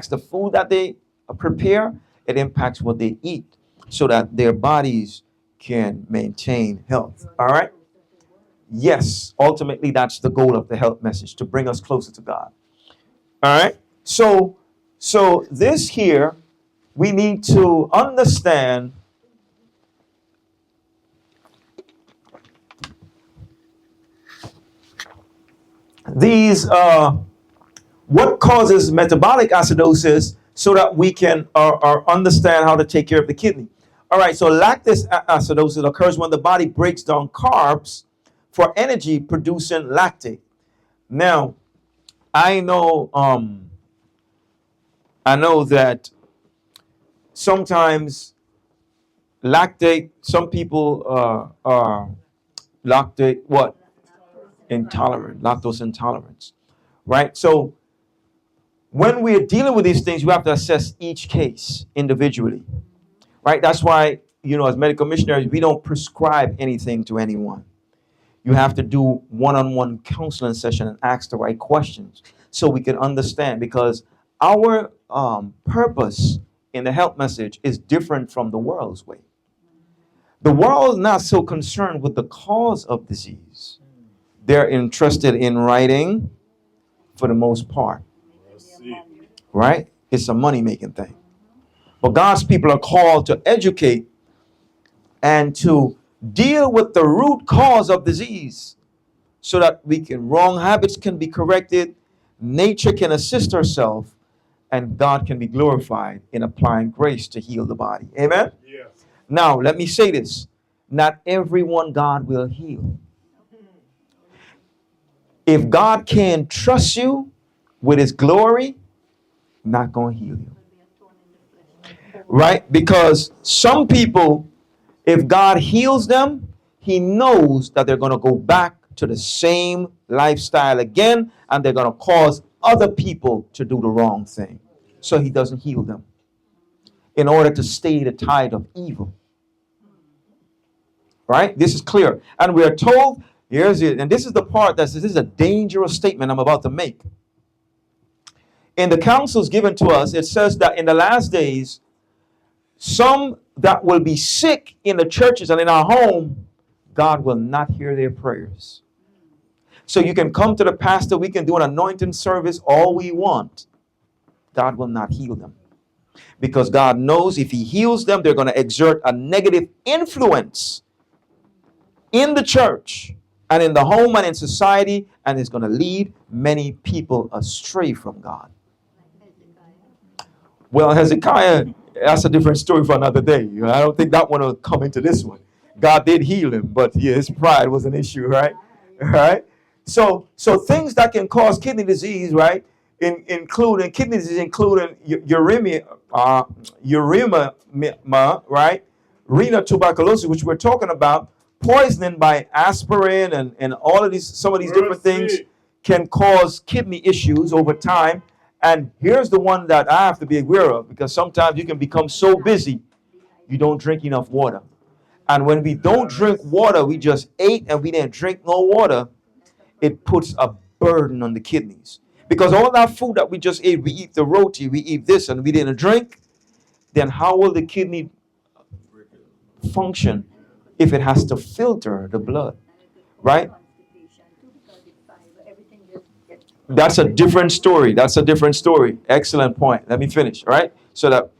the food that they prepare. It impacts what they eat so that their bodies can maintain health. All right? Yes, ultimately that's the goal of the health message, to bring us closer to God. All right? So this here, we need to understand these what causes metabolic acidosis so that we can understand how to take care of the kidney. All right, so lactic acidosis occurs when the body breaks down carbs for energy producing lactate. Now, I know that sometimes lactate, some people are lactate what? Intolerant, lactose intolerance. Right? So when we're dealing with these things, we have to assess each case individually. Right? That's why, as medical missionaries, we don't prescribe anything to anyone. You have to do one-on-one counseling session and ask the right questions so we can understand, because our purpose in the health message is different from the world's way. The world is not so concerned with the cause of disease. They're interested in writing for the most part. right? It's a money-making thing. But God's people are called to educate and to deal with the root cause of disease so that wrong habits can be corrected, nature can assist herself, and God can be glorified in applying grace to heal the body. Amen? Yes. Now, let me say this. Not everyone God will heal. If God can trust you with his glory, not going to heal you. Right? Because some people, if God heals them, he knows that they're going to go back to the same lifestyle again, and they're going to cause other people to do the wrong thing. So he doesn't heal them in order to stay the tide of evil. Right? This is clear. And we are told, here's it, and this is the part this is a dangerous statement I'm about to make. In the counsels given to us, it says that in the last days, some that will be sick in the churches and in our home, God will not hear their prayers. So you can come to the pastor, we can do an anointing service all we want. God will not heal them. Because God knows if he heals them, they're going to exert a negative influence in the church and in the home and in society, and it's going to lead many people astray from God. Well, Hezekiah, that's a different story for another day. I don't think that one will come into this one. God did heal him, but yeah, his pride was an issue, right? All right. So things that can cause kidney disease, right? Including kidney disease, including uremia, right? Renal tuberculosis, which we're talking about, poisoning by aspirin and all of these, some of these different things can cause kidney issues over time. And here's the one that I have to be aware of, because sometimes you can become so busy, you don't drink enough water. And when we don't drink water, we just ate and we didn't drink no water, it puts a burden on the kidneys. Because all that food that we just ate, we eat the roti, we eat this, and we didn't drink, then how will the kidney function if it has to filter the blood, right? That's a different story. That's a different story. Excellent point. Let me finish, all right? So that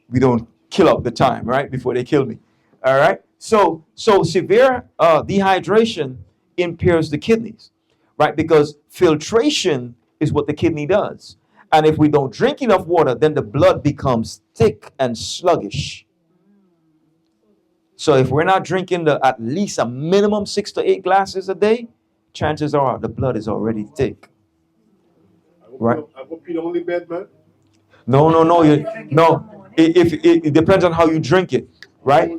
we don't kill up the time, right? Before they kill me. All right? So severe dehydration impairs the kidneys, right? Because filtration is what the kidney does. And if we don't drink enough water, then the blood becomes thick and sluggish. So if we're not drinking at least a minimum 6 to 8 glasses a day, chances are the blood is already thick. Right? I hope you don't bed, man. No. It depends on how you drink it, right?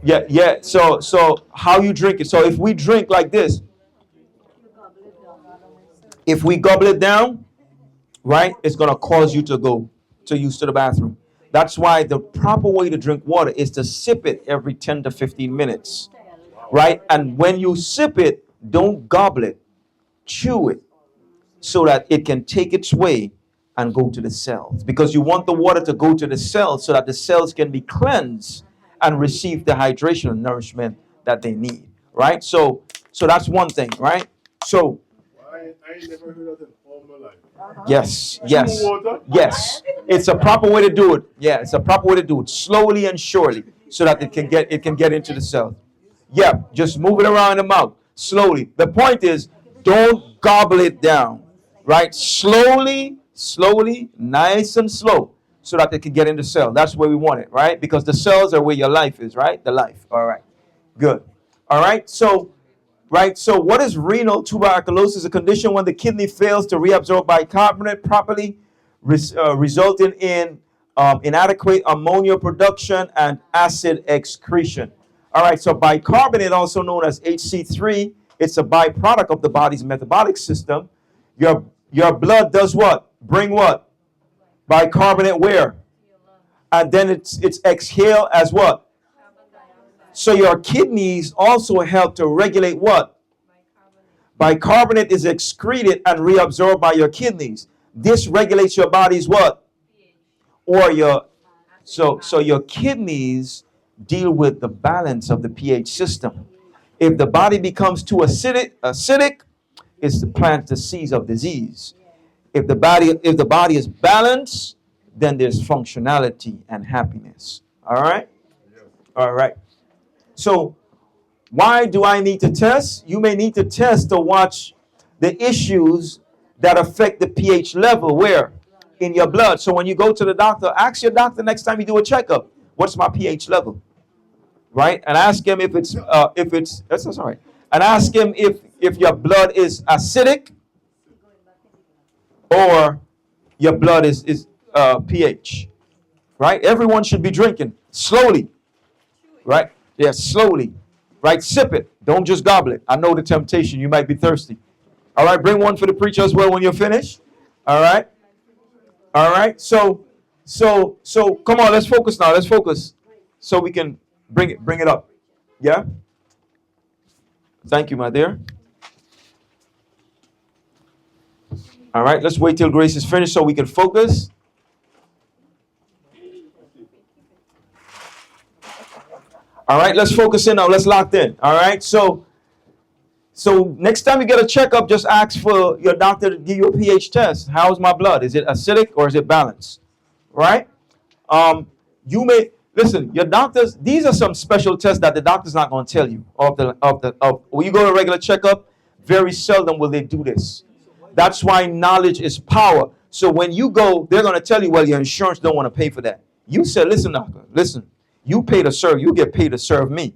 Yeah. So how you drink it. So if we drink like this, if we gobble it down, right, it's gonna cause you to use the bathroom. That's why the proper way to drink water is to sip it every 10 to 15 minutes, right? And when you sip it, don't gobble it, chew it, so that it can take its way and go to the cells. Because you want the water to go to the cells so that the cells can be cleansed and receive the hydration and nourishment that they need, right? So that's one thing, right? So I ain't never heard of it all my life. yes. Water? Yes. It's a proper way to do it. Yeah, it's a proper way to do it. Slowly and surely, so that it can get into the cells. Yeah, just move it around the mouth. Slowly. The point is, don't gobble it down. Right? Slowly, nice and slow, so that it can get in the cell. That's where we want it, right? Because the cells are where your life is, right? The life. All right. Good. All right. So what is renal tuberculosis? A condition when the kidney fails to reabsorb bicarbonate properly, resulting in inadequate ammonia production and acid excretion. All right. So bicarbonate, also known as HC3, it's a byproduct of the body's metabolic system. Your blood does what? Bring what? Bicarbonate where? And then it's exhaled as what? So your kidneys also help to regulate what? Bicarbonate is excreted and reabsorbed by your kidneys. This regulates your body's what? Or so your kidneys deal with the balance of the pH system. If the body becomes too acidic, it's the plant the seeds of disease. If the body is balanced, then there's functionality and happiness. All right? All right. So why do I need to test? You may need to test to watch the issues that affect the pH level where? In your blood. So when you go to the doctor, ask your doctor next time you do a checkup, what's my pH level? Right? And ask him if it's that's all right. And ask him if your blood is acidic or your blood is pH. Right? Everyone should be drinking slowly. Right? Yeah, slowly. Right? Sip it. Don't just gobble it. I know the temptation. You might be thirsty. All right, bring one for the preacher as well when you're finished. All right. All right. So come on, let's focus now. Let's focus so we can bring it up. Yeah? Thank you, my dear. All right, let's wait till Grace is finished so we can focus. All right, let's focus in now. Let's lock in. All right. So next time you get a checkup, just ask for your doctor to give you a pH test. How's my blood? Is it acidic or is it balanced? Right? You may listen. Your doctors. These are some special tests that the doctor's not going to tell you. When you go to a regular checkup, very seldom will they do this. That's why knowledge is power. So when you go, they're going to tell you, well, your insurance don't want to pay for that. You said, listen, doctor, listen. You pay to serve. You get paid to serve me.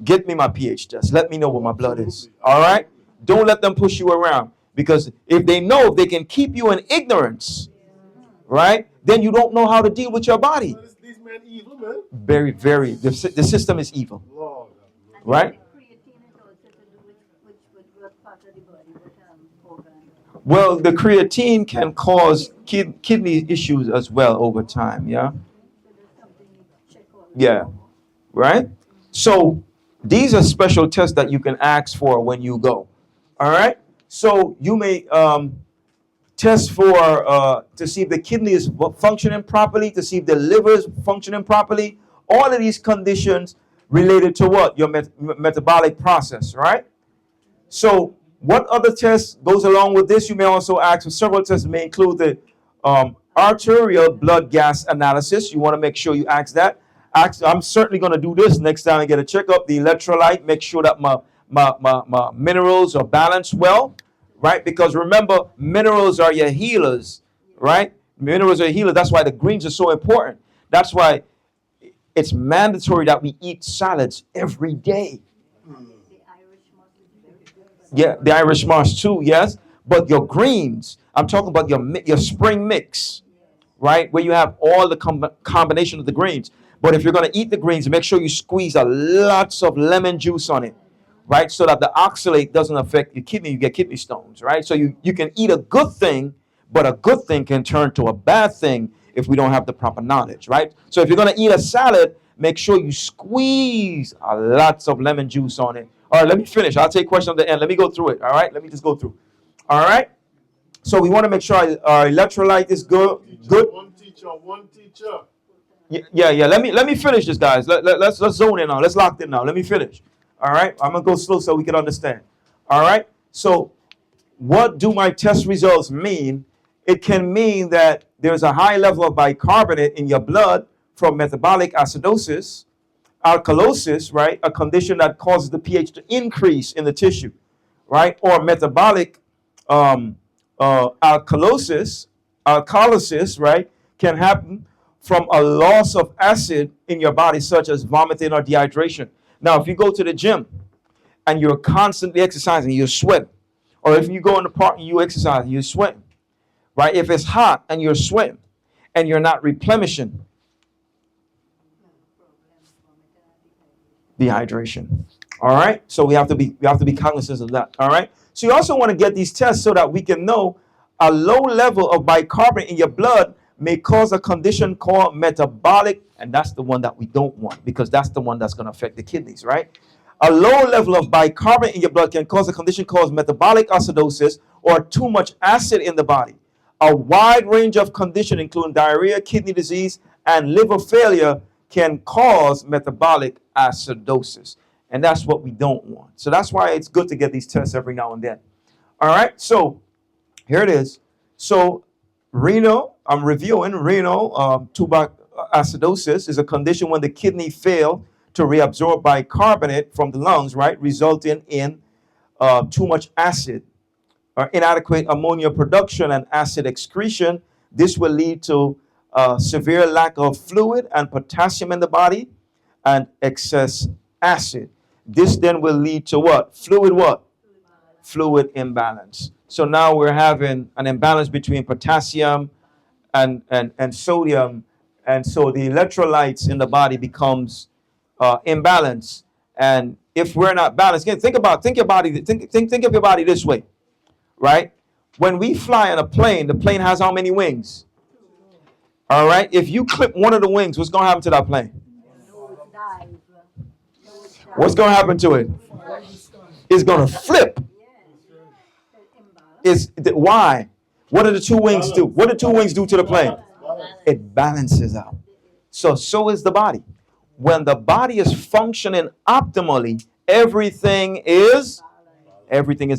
Get me my pH test. Let me know what my blood is. All right? Don't let them push you around. Because if they know they can keep you in ignorance, right, then you don't know how to deal with your body. These men evil, man. Very, very. The system is evil. Lord. Right? Well, the creatine can cause kidney issues as well over time. Yeah? Yeah. Right? So these are special tests that you can ask for when you go. All right. So you may test for to see if the kidney is functioning properly, to see if the liver is functioning properly. All of these conditions related to what? Your metabolic process, right? So what other tests goes along with this? You may also ask for several tests. May include the arterial blood gas analysis. You want to make sure you ask that. I'm certainly going to do this next time I get a checkup. The electrolyte, make sure that my minerals are balanced well, right? Because remember, minerals are your healers, right? Minerals are healers. That's why the greens are so important. That's why it's mandatory that we eat salads every day. Yeah, the Irish moss too, yes. But your greens, I'm talking about your spring mix, right? Where you have all the combination of the greens. But if you're going to eat the greens, make sure you squeeze a lots of lemon juice on it, right? So that the oxalate doesn't affect your kidney. You get kidney stones, right? So you can eat a good thing, but a good thing can turn to a bad thing if we don't have the proper knowledge, right? So if you're going to eat a salad, make sure you squeeze a lots of lemon juice on it. All right, let me finish. I'll take questions at the end. Let me go through it. All right, let me just go through. All right. So we want to make sure our electrolyte is good. One teacher. Yeah. Let me finish this, guys. Let's zone in now. Let's lock in now. Let me finish. All right. I'm gonna go slow so we can understand. All right. So, what do my test results mean? It can mean that there's a high level of bicarbonate in your blood from metabolic acidosis, alkalosis, right? A condition that causes the pH to increase in the tissue, right? Or metabolic alkalosis, right? Can happen from a loss of acid in your body, such as vomiting or dehydration. Now, if you go to the gym and you're constantly exercising, you're sweating. Or if you go in the park and you exercise, you're sweating. Right? If it's hot and you're sweating and you're not replenishing, dehydration. All right? So we have to be cognizant of that. All right? So you also want to get these tests so that we can know a low level of bicarbonate in your blood may cause a condition called metabolic, and that's the one that we don't want because that's the one that's going to affect the kidneys, right? A low level of bicarbonate in your blood can cause a condition called metabolic acidosis or too much acid in the body. A wide range of conditions, including diarrhea, kidney disease, and liver failure, can cause metabolic acidosis. And that's what we don't want. So that's why it's good to get these tests every now and then. All right, so here it is. So I'm reviewing renal tuberculosis acidosis is a condition when the kidney fail to reabsorb bicarbonate from the lungs, right, resulting in too much acid or inadequate ammonia production and acid excretion. This will lead to severe lack of fluid and potassium in the body and excess acid. This then will lead to what? Fluid imbalance. So now we're having an imbalance between potassium and sodium, and so the electrolytes in the body becomes imbalanced. And if we're not balanced, again, think of your body this way, right? When we fly on a plane, the plane has how many wings? All right. If you clip one of the wings, what's going to happen to that plane? What's going to happen to it? It's going to flip. Why? What do the two wings do? What do two wings do to the plane? It balances out. So is the body. When the body is functioning optimally, everything is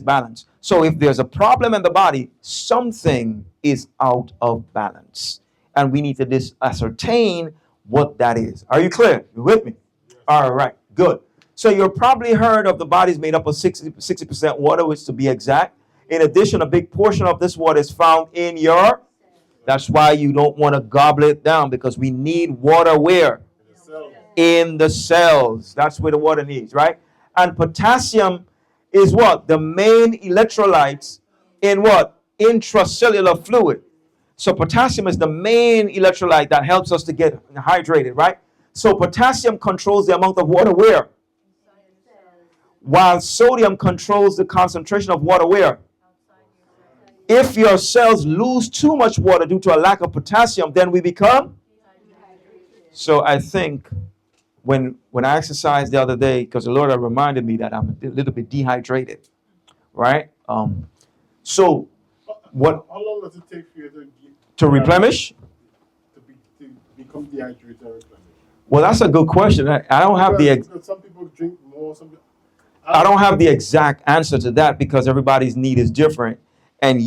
balanced. So if there's a problem in the body, something is out of balance. And we need to ascertain what that is. Are you clear? You with me? All right, good. So you've probably heard of the body's made up of 60% water, which to be exact. In addition, a big portion of this water is found in your. That's why you don't want to gobble it down, because we need water where? In the cells. That's where the water needs, right? And potassium is what? The main electrolytes in what? Intracellular fluid. So potassium is the main electrolyte that helps us to get hydrated, right? So potassium controls the amount of water where? While sodium controls the concentration of water where? If your cells lose too much water due to a lack of potassium, then we become. So I think when I exercised the other day, because the Lord had reminded me that I'm a little bit dehydrated, right? So what? How long does it take for you to replenish? To become dehydrated and replenish? Well, that's a good question. I don't have because some people drink more. I don't have the exact answer to that, because everybody's need is different. And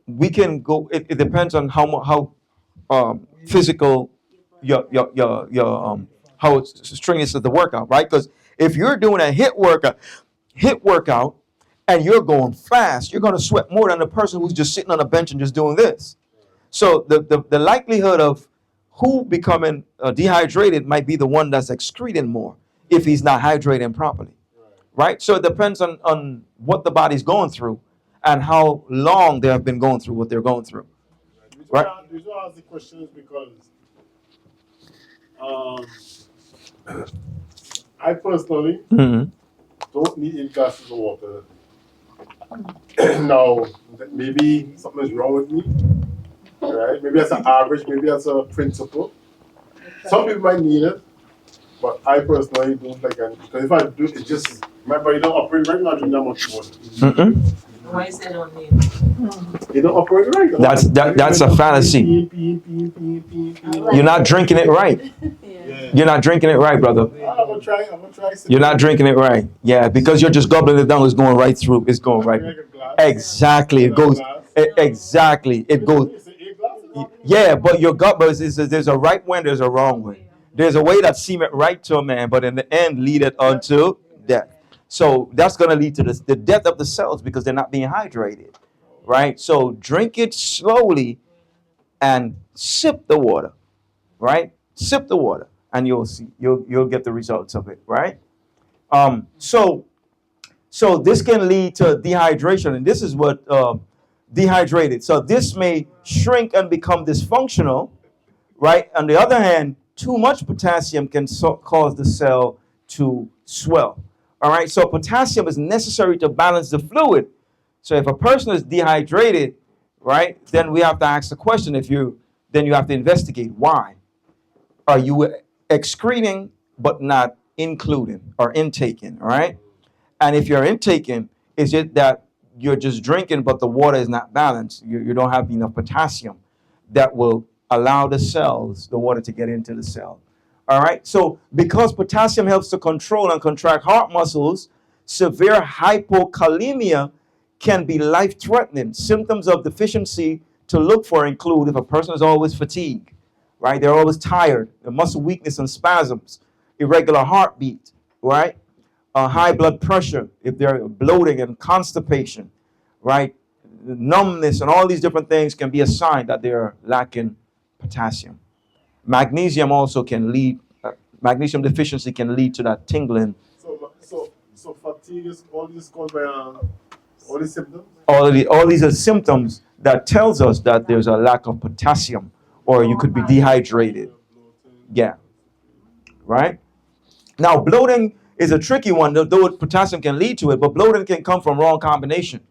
we can go. It depends on how physical your how strenuous is the workout, right? Because if you're doing a hit workout, and you're going fast, you're going to sweat more than the person who's just sitting on a bench and just doing this. So the likelihood of who becoming dehydrated might be the one that's excreting more if he's not hydrating properly, right? So it depends on what the body's going through and how long they have been going through what they're going through, right? The reason I ask the question is because I personally don't need 8 glasses of water. Now, maybe something is wrong with me, right? Maybe that's an average, maybe that's a principle. Some people might need it, but I personally don't like it. Because if I do, it just, my body don't operate right now, I drink that much water. Why is that on there? They don't operate right. That's a fallacy. You're not drinking it right. You're not drinking it right, brother. I'm gonna try. You're not drinking it right. Yeah, because you're just gobbling it down. It's going right through. It's going right. Exactly. It goes. Exactly. It goes. Yeah, but your gut, there's a right way and there's a wrong way. There's a way that seemeth right to a man, but in the end leadeth unto death. So that's going to lead to the death of the cells because they're not being hydrated, right? So drink it slowly and sip the water, right? Sip the water, and you'll see, you'll get the results of it, right? So this can lead to dehydration, and this is what dehydrated. So this may shrink and become dysfunctional, right? On the other hand, too much potassium can cause the cell to swell. All right, so potassium is necessary to balance the fluid. So if a person is dehydrated, right, then we have to ask the question, then you have to investigate why. Are you excreting but not including or intaking, all right? And if you're intaking, is it that you're just drinking but the water is not balanced? You don't have enough potassium that will allow the water to get into the cell. All right, so because potassium helps to control and contract heart muscles, severe hypokalemia can be life-threatening. Symptoms of deficiency to look for include if a person is always fatigued, right? They're always tired, the muscle weakness and spasms, irregular heartbeat, right? High blood pressure, if they're bloating and constipation, right? Numbness and all these different things can be a sign that they're lacking potassium. Magnesium also can lead, magnesium deficiency can lead to that tingling. So fatigue is all this called by all these symptoms? All these are symptoms that tells us that there's a lack of potassium, or you could be dehydrated. Yeah. Right? Now, bloating is a tricky one, though potassium can lead to it, but bloating can come from wrong combination.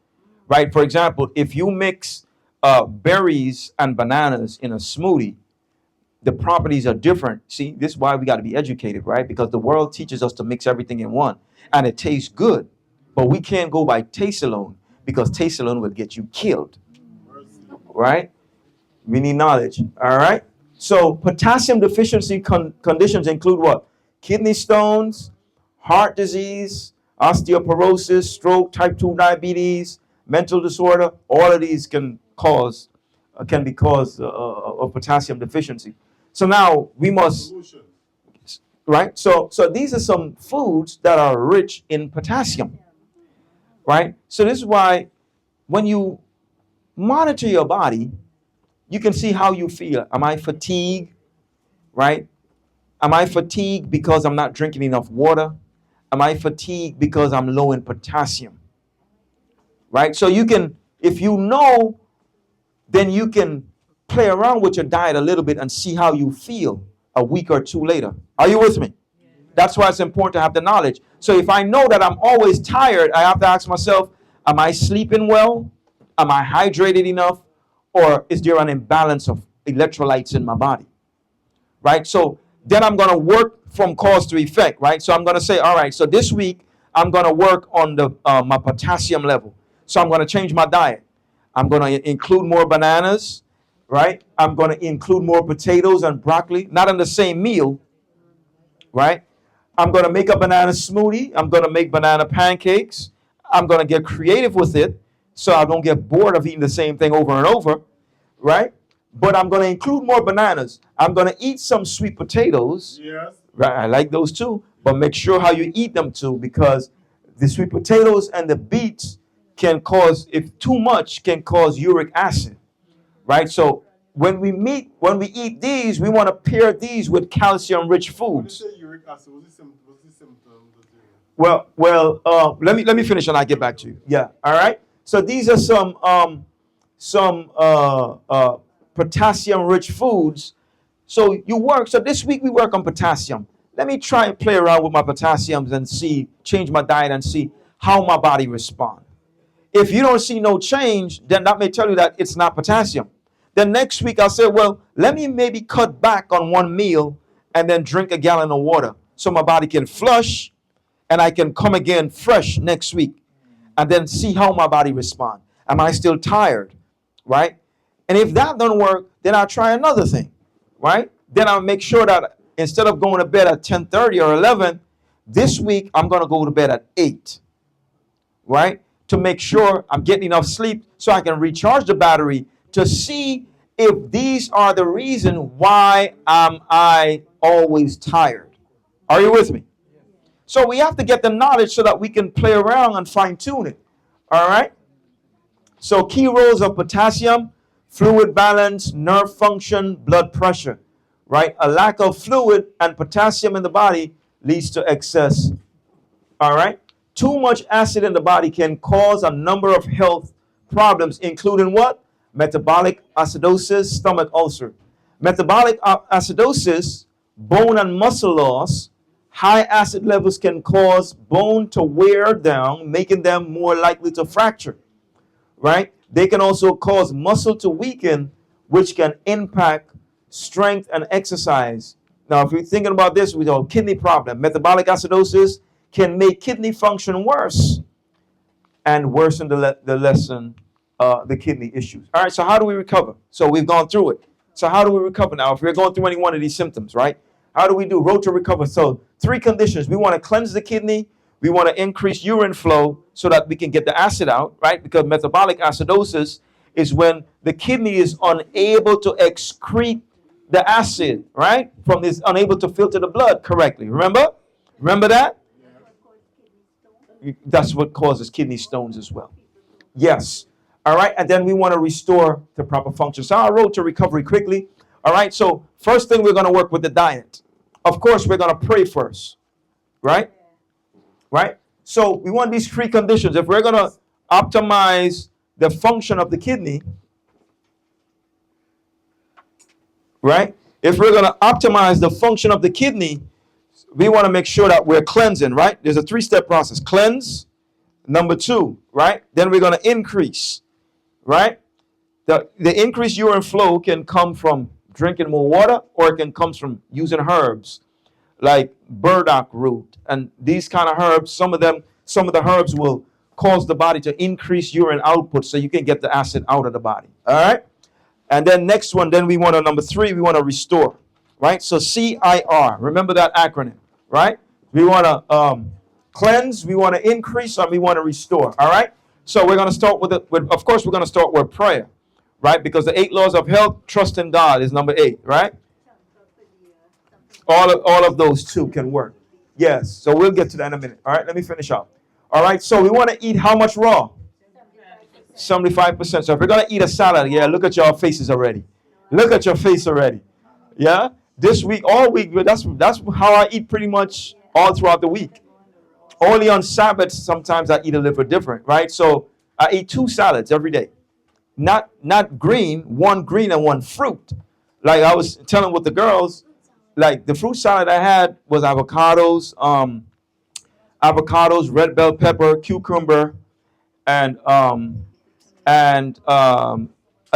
Right? For example, if you mix berries and bananas in a smoothie, the properties are different. See, this is why we got to be educated, right? Because the world teaches us to mix everything in one, and it tastes good, but we can't go by taste alone, because taste alone will get you killed, right? We need knowledge, all right? So potassium deficiency conditions include what? Kidney stones, heart disease, osteoporosis, stroke, type 2 diabetes, mental disorder. All of these can be caused of potassium deficiency. So now we must, right? So these are some foods that are rich in potassium, right? So this is why when you monitor your body, you can see how you feel. Am I fatigued, right? Am I fatigued because I'm not drinking enough water? Am I fatigued because I'm low in potassium, right? So you can, if you know, then you can play around with your diet a little bit and see how you feel a week or two later. Are you with me? That's why it's important to have the knowledge. So if I know that I'm always tired, I have to ask myself, am I sleeping well? Am I hydrated enough? Or is there an imbalance of electrolytes in my body? Right? So then I'm going to work from cause to effect, right? So I'm going to say, all right, so this week I'm going to work on my potassium level. So I'm going to change my diet. I'm going to include more bananas, right? I'm going to include more potatoes and broccoli, not in the same meal, right? I'm going to make a banana smoothie. I'm going to make banana pancakes. I'm going to get creative with it so I don't get bored of eating the same thing over and over, right? But I'm going to include more bananas. I'm going to eat some sweet potatoes. Yes. Right, I like those too, but make sure how you eat them too, because the sweet potatoes and the beets can cause, if too much, can cause uric acid, right? So when we eat these, we want to pair these with calcium-rich foods. When you say uric acid, what's the symptom? Well, let me finish and I get back to you. Yeah, all right. So these are some potassium-rich foods. So this week we work on potassium. Let me try and play around with my potassiums and change my diet and see how my body responds. If you don't see no change, then that may tell you that it's not potassium. Then next week I'll say, well, let me maybe cut back on one meal and then drink a gallon of water so my body can flush and I can come again fresh next week and then see how my body responds. Am I still tired, right? And if that don't work, then I'll try another thing, right? Then I'll make sure that instead of going to bed at 10:30 or 11, this week I'm going to go to bed at 8, right? To make sure I'm getting enough sleep so I can recharge the battery to see if these are the reason why I always tired. Are you with me? So we have to get the knowledge so that we can play around and fine tune it. All right? So key roles of potassium: fluid balance, nerve function, blood pressure, right? A lack of fluid and potassium in the body leads to excess. All right? Too much acid in the body can cause a number of health problems, including what? Metabolic acidosis, stomach ulcer. Metabolic acidosis, bone and muscle loss. High acid levels can cause bone to wear down, making them more likely to fracture, right? They can also cause muscle to weaken, which can impact strength and exercise. Now, if you're thinking about this with a kidney problem, metabolic acidosis can make kidney function worse and worsen the kidney issues. All right, so how do we recover? So we've gone through it. So how do we recover now? If we're going through any one of these symptoms, right? How do we do road to recover? So 3 conditions. We want to cleanse the kidney. We want to increase urine flow so that we can get the acid out, right? Because metabolic acidosis is when the kidney is unable to excrete the acid, right? From this, unable to filter the blood correctly. Remember that? That's what causes kidney stones as well. Yes. All right. And then we want to restore the proper function. So our road to recovery quickly. All right. So first thing, we're going to work with the diet. Of course, we're going to pray first. Right? Right? So we want these three conditions. If we're going to optimize the function of the kidney, right? If we're going to optimize the function of the kidney, we want to make sure that we're cleansing, right? There's a three-step process. Cleanse, number two, right? Then we're going to increase, right? The increased urine flow can come from drinking more water, or it can come from using herbs like burdock root and these kind of herbs. Some of the herbs will cause the body to increase urine output so you can get the acid out of the body. All right. And then next one, then we want to, number three, we want to restore, right? So CIR, remember that acronym, right? We want to cleanse, we want to increase, and we want to restore. All right. So we're going to start of course, we're going to start with prayer, right? Because the 8 laws of health, trust in God is number 8, right? All of those two can work. Yes. So we'll get to that in a minute. All right. Let me finish up. All right. So we want to eat how much raw? 75%. So if we're going to eat a salad, yeah, look at your faces already. Look at your face already. Yeah. This week, all week, that's how I eat pretty much all throughout the week. Only on Sabbath, sometimes I eat a little different, right? So I eat 2 salads every day. Not green, 1 green and 1 fruit. Like I was telling with the girls, like the fruit salad I had was avocados, red bell pepper, cucumber, and a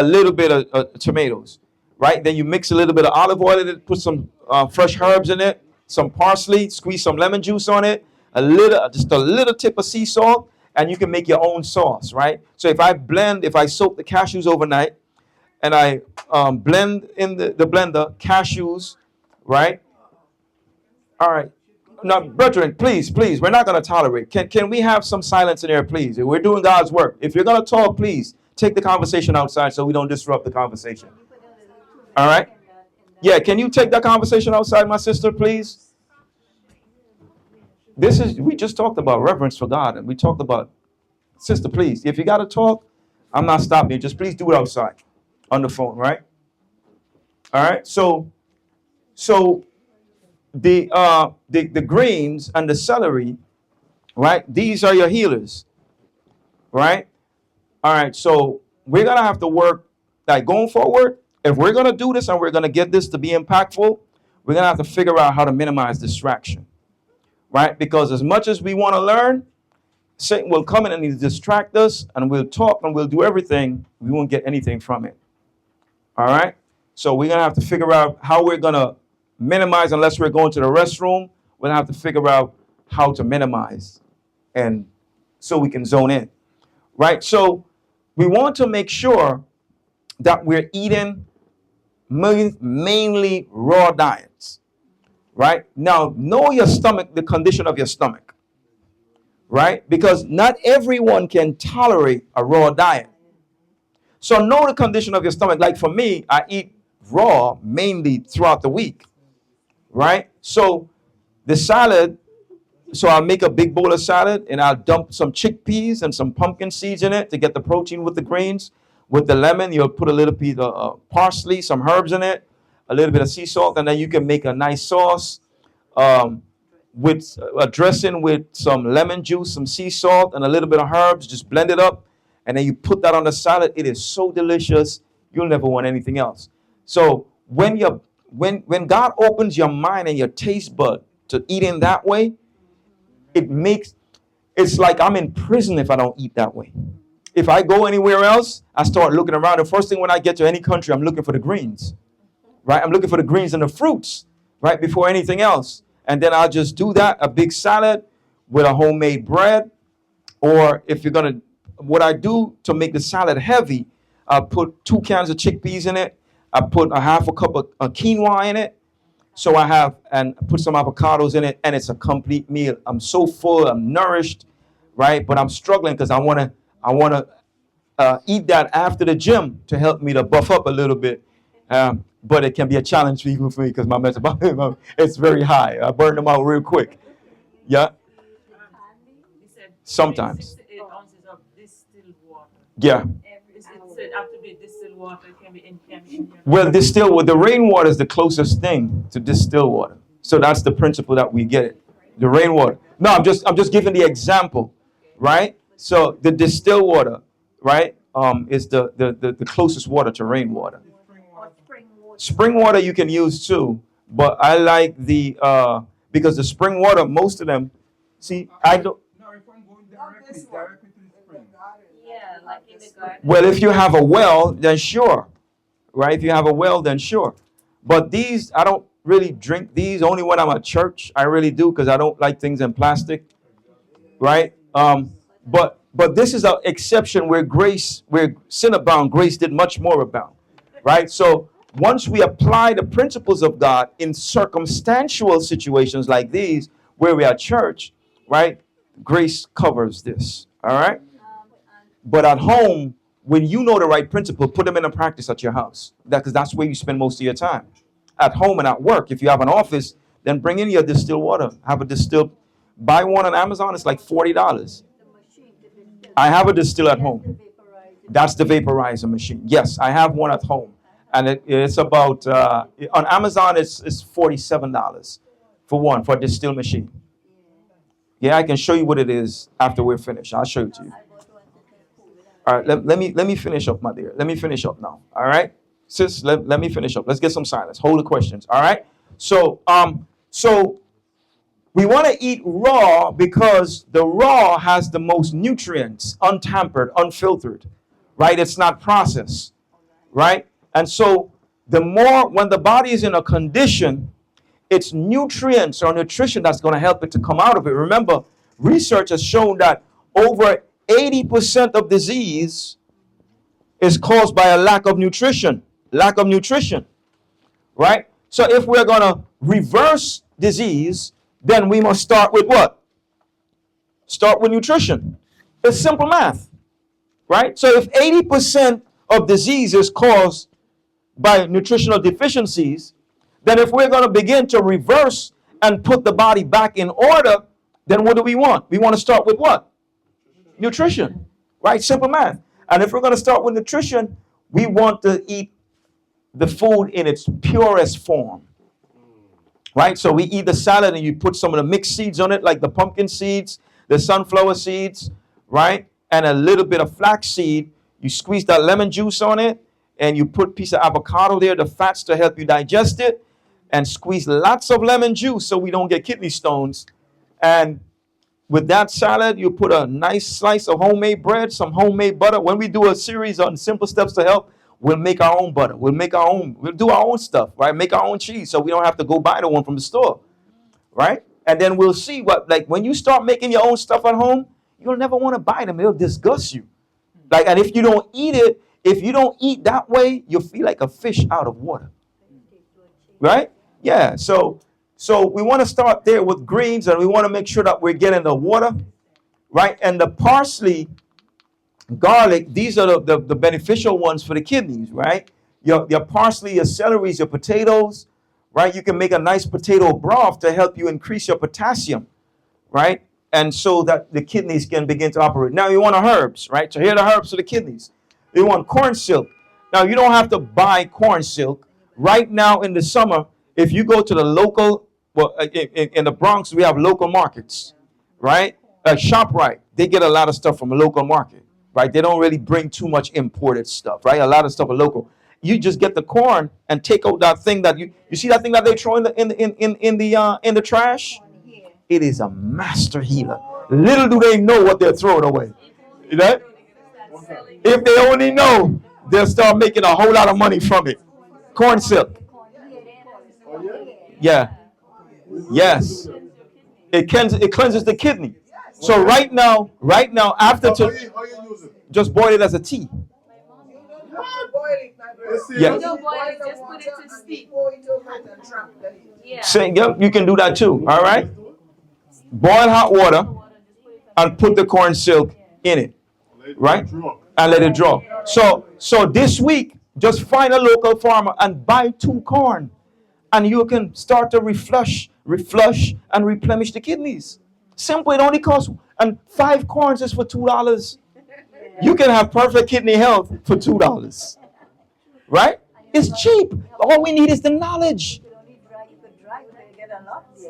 little bit of tomatoes, right? Then you mix a little bit of olive oil in it, put some fresh herbs in it, some parsley, squeeze some lemon juice on it, just a little tip of sea salt, and you can make your own sauce, right? So if I soak the cashews overnight, and I blend in the blender cashews, right? All right. Now, brethren, please, we're not going to tolerate. Can we have some silence in here, please? We're doing God's work. If you're going to talk, please take the conversation outside so we don't disrupt the conversation. All right? Yeah, can you take that conversation outside, my sister, please? We just talked about reverence for God, and we talked about, sister, please, if you got to talk, I'm not stopping you. Just please do it outside on the phone, right? All right? So the greens and the celery, right? These are your healers, right? All right. So we're going to have to work, like going forward. If we're going to do this and we're going to get this to be impactful, we're going to have to figure out how to minimize distraction, right? Because as much as we want to learn, Satan will come in and he'll distract us, and we'll talk and we'll do everything. We won't get anything from it. All right. So we're going to have to figure out how we're going to minimize. Unless we're going to the restroom, we'll have to figure out how to minimize, and so we can zone in, right? So we want to make sure that we're eating mainly raw diets, right? Now, know your stomach, the condition of your stomach, right? Because not everyone can tolerate a raw diet. So know the condition of your stomach. Like for me, I eat raw mainly throughout the week, right? So the salad, so I'll make a big bowl of salad and I'll dump some chickpeas and some pumpkin seeds in it to get the protein with the greens. With the lemon, you'll put a little piece of parsley, some herbs in it, a little bit of sea salt, and then you can make a nice sauce with a dressing with some lemon juice, some sea salt, and a little bit of herbs. Just blend it up, and then you put that on the salad. It is so delicious. You'll never want anything else. So when God opens your mind and your taste bud to eating that way, it's like I'm in prison if I don't eat that way. If I go anywhere else, I start looking around. The first thing when I get to any country, I'm looking for the greens, right? I'm looking for the greens and the fruits, right, before anything else. And then I'll just do that, a big salad with a homemade bread. Or if you're going to, what I do to make the salad heavy, I put 2 cans of chickpeas in it. I put a half a cup of quinoa in it. So I have and put some avocados in it, and it's a complete meal. I'm so full, I'm nourished, right? But I'm struggling because I wanna eat that after the gym to help me to buff up a little bit. But it can be a challenge even for me because my metabolism it's very high. I burn them out real quick. Yeah, He said sometimes. 6 to 8 ounces of distilled water. Yeah. It said after the distilled water can be in here. Well, the rainwater is the closest thing to distilled water. So that's the principle that we get it. The rainwater. No, I'm just giving the example, right? So the distilled water, right, is the closest water to rainwater. Spring water you can use too, but I like because the spring water, most of them, see, I don't. Now, if I'm going directly to the spring. Yeah, like in the garden. Well, if you have a well, then sure, right? If you have a well, then sure. But these, I don't really drink these. Only when I'm at church, I really do because I don't like things in plastic, right? But this is an exception where sin abound, grace did much more abound, right? So once we apply the principles of God in circumstantial situations like these, where we are church, right? Grace covers this, all right? But at home, when you know the right principle, put them into practice at your house. Because that's where you spend most of your time. At home and at work. If you have an office, then bring in your distilled water. Have a distilled. Buy one on Amazon. It's like $40. I have a distill at home. That's the vaporizer machine. Yes, I have one at home, and it's about on Amazon. It's $47 for a distill machine. Yeah, I can show you what it is after we're finished. I'll show it to you. All right, let me finish up, my dear. Let me finish up now. All right, sis, let me finish up. Let's get some silence. Hold the questions. All right. So we want to eat raw because the raw has the most nutrients, untampered, unfiltered, right? It's not processed, right? And so the more when the body is in a condition, it's nutrients or nutrition that's going to help it to come out of it. Remember, research has shown that over 80% of disease is caused by a lack of nutrition, right? So if we're going to reverse disease, then we must start with what? Start with nutrition. It's simple math, right? So if 80% of disease is caused by nutritional deficiencies, then if we're going to begin to reverse and put the body back in order, then what do we want? We want to start with what? Nutrition, right? Simple math. And if we're going to start with nutrition, we want to eat the food in its purest form, right? So we eat the salad and you put some of the mixed seeds on it, like the pumpkin seeds, the sunflower seeds, right? And a little bit of flax seed. You squeeze that lemon juice on it and you put a piece of avocado there, the fats to help you digest it, and squeeze lots of lemon juice so we don't get kidney stones. And with that salad, you put a nice slice of homemade bread, some homemade butter. When we do a series on simple steps to help, we'll make our own butter. We'll do our own stuff, right? Make our own cheese so we don't have to go buy the one from the store, right? And then we'll see like when you start making your own stuff at home, you'll never want to buy them. It'll disgust you. And if you don't eat that way, you'll feel like a fish out of water, right? Yeah, so we want to start there with greens, and we want to make sure that we're getting the water, right? And the parsley, garlic, these are the beneficial ones for the kidneys, right? Your parsley, your celery, your potatoes, right? You can make a nice potato broth to help you increase your potassium, right? And so that the kidneys can begin to operate. Now you want the herbs, right? So here are the herbs for the kidneys. You want corn silk. Now you don't have to buy corn silk. Right now in the summer, if you go to the local, in the Bronx, we have local markets, right? ShopRite, they get a lot of stuff from a local market, right? They don't really bring too much imported stuff, right? A lot of stuff are local. You just get the corn and take out that thing that you see that thing that they throw in the trash. It is a master healer. Little do they know what they're throwing away. You know? If they only know, they'll start making a whole lot of money from it. Corn silk. Yeah. Yes. It cleanses the kidney. So right now, after How you use it? just boil it as a tea. Boil it, my brother. Yes. Don't boil it, just put it to steep. Pour it over it and drop it in. Yeah. Say, yep, you can do that too. All right. Boil hot water and put the corn silk in it. Right? And let it draw. So this week, just find a local farmer and buy 2 corn. And you can start to reflush, and replenish the kidneys. Simple, it only costs, and 5 corns is for $2. You can have perfect kidney health for $2. Right? It's cheap. All we need is the knowledge.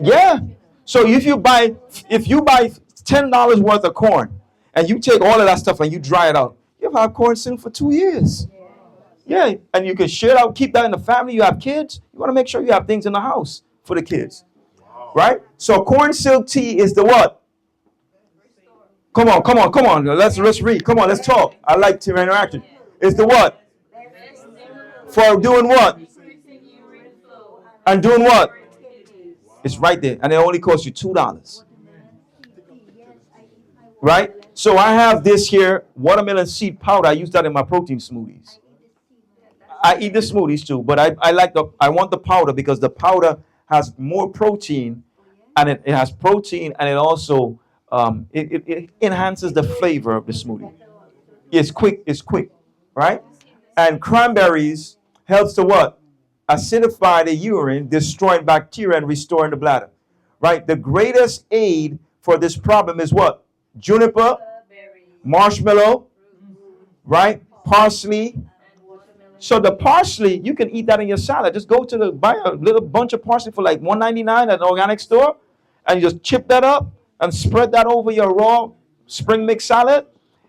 Yeah. So if you buy $10 worth of corn and you take all of that stuff and you dry it out, you have corn sitting for 2 years. Yeah, and you can share out, keep that in the family. You have kids, you want to make sure you have things in the house for the kids. Right? So corn silk tea is the what? Come on. Let's read. Come on, let's talk. I like to interaction. It's the what? For doing what? And doing what? It's right there. And it only costs you $2. Right? So I have this here, watermelon seed powder. I use that in my protein smoothies. I eat the smoothies too, but I want the powder because the powder has more protein, and it has protein, and it also it enhances the flavor of the smoothie. It's quick, right? And cranberries helps to what? Acidify the urine, destroying bacteria and restoring the bladder. Right? The greatest aid for this problem is what? Juniper, marshmallow, right? Parsley. So the parsley, you can eat that in your salad. Just go to buy a little bunch of parsley for like $1.99 at an organic store, and you just chip that up and spread that over your raw spring mix salad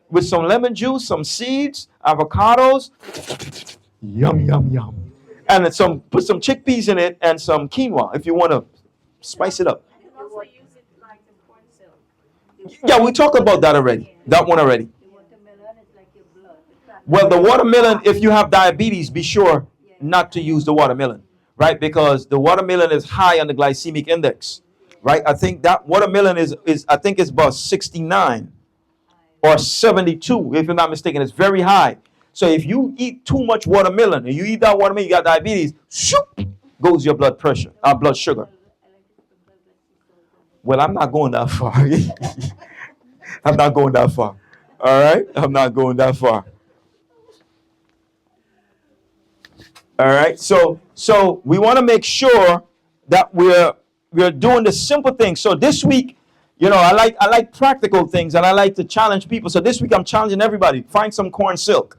with some lemon juice, some seeds, avocados. Yum, yum, yum. And put some chickpeas in it and some quinoa if you want to spice it up. Yeah, we talked about that already. That one already. Well, the watermelon, if you have diabetes, be sure not to use the watermelon, right? Because the watermelon is high on the glycemic index, right? I think that watermelon is I think it's about 69 or 72, if I'm not mistaken. It's very high. So if you eat too much watermelon and you eat that watermelon, you got diabetes, shoop, goes your blood pressure, blood sugar. Well, I'm not going that far. I'm not going that far. All right? I'm not going that far. All right. So we want to make sure that we're doing the simple things. So this week, I like practical things, and I like to challenge people. So this week I'm challenging everybody. Find some corn silk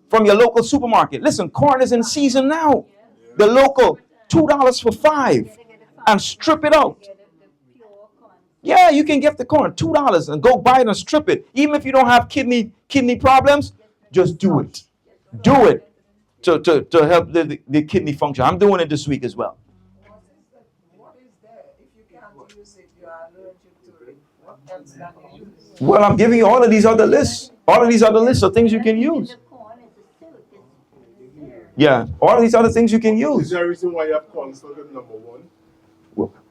from your local supermarket. Listen, corn is in season now. The local $2 for 5, and strip it out. Yeah, you can get the corn $2 and go buy it and strip it. Even if you don't have kidney problems, just do it. Do it. To help the kidney function. I'm doing it this week as well. What is there? If you can't use it, you are allergic to it. What else can you use? Well, I'm giving you all of these other lists. All of these other lists of things you can use. Yeah, all of these other things you can use. Is there a reason why you have corn silk as number 1?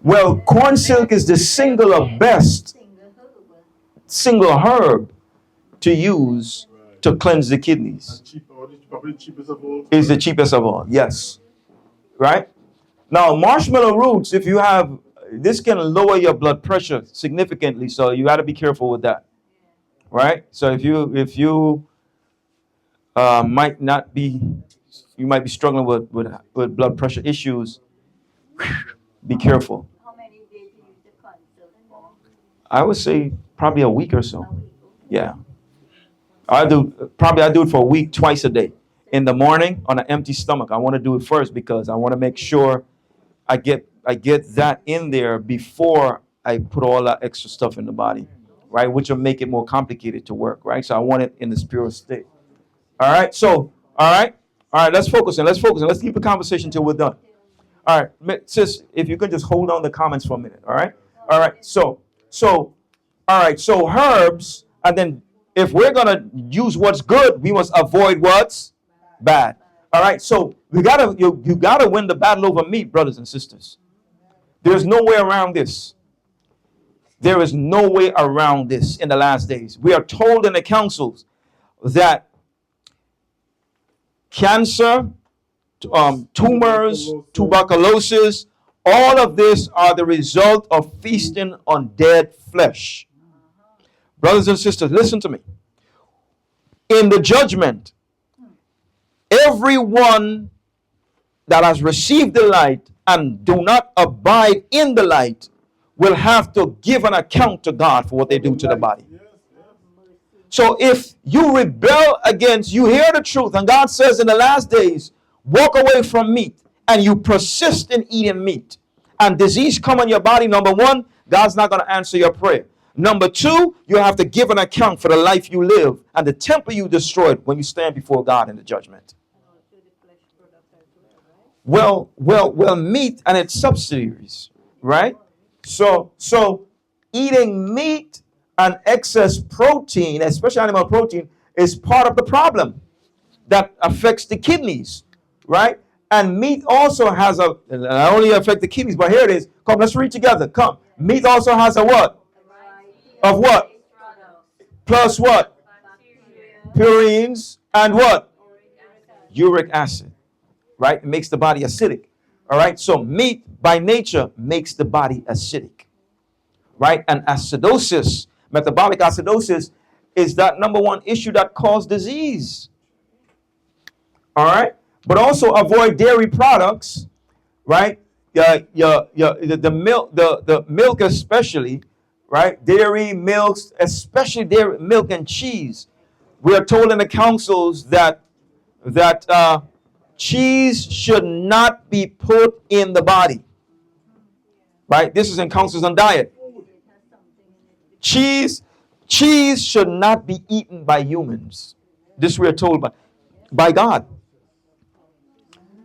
Well, corn silk is the singular best single herb to use to cleanse the kidneys. Probably cheapest of all. Is the cheapest of all, yes. Right? Now, marshmallow roots, if you have, this can lower your blood pressure significantly, so you got to be careful with that. Right? So if you might not be, you might be struggling with blood pressure issues, be careful. How many days do you use the corn silk for? I would say probably a week or so. Yeah. I do it for a week, twice a day. In the morning on an empty stomach. I want to do it first because I want to make sure I get that in there before I put all that extra stuff in the body, right? Which will make it more complicated to work, right? So I want it in this pure state. All right. So, all right. Let's focus. Let's keep the conversation till we're done. All right, sis, if you could just hold on the comments for a minute. All right. All right. So, all right. So herbs, and then if we're gonna use what's good, we must avoid what's bad. All right, so you gotta win the battle over meat, brothers and sisters. There's no way around this. There is no way around this in the last days. We are told in the councils that cancer, tumors, tuberculosis, All of this are the result of feasting on dead flesh. Brothers and sisters, listen to me. In the judgment, everyone that has received the light and do not abide in the light will have to give an account to God for what they do to the body. So if you rebel against, you hear the truth, and God says in the last days, walk away from meat, and you persist in eating meat, and disease come on your body, number one, God's not going to answer your prayer. Number two, you have to give an account for the life you live and the temple you destroyed when you stand before God in the judgment. Well, meat and its subsidiaries, right? So eating meat and excess protein, especially animal protein, is part of the problem that affects the kidneys, right? And meat also has not only affect the kidneys, but here it is. Come, let's read together. Come. Meat also has a what? Of what? Plus what? Purines and what? Uric acid, right? It makes the body acidic. All right. So meat by nature makes the body acidic, right? And acidosis, metabolic acidosis, is that number one issue that causes disease. All right. But also avoid dairy products, right? The milk, the milk especially, right? Dairy, milks, especially dairy, milk and cheese. We are told in the councils that cheese should not be put in the body, right? This is in councils on diet. Cheese should not be eaten by humans. This we are told by God.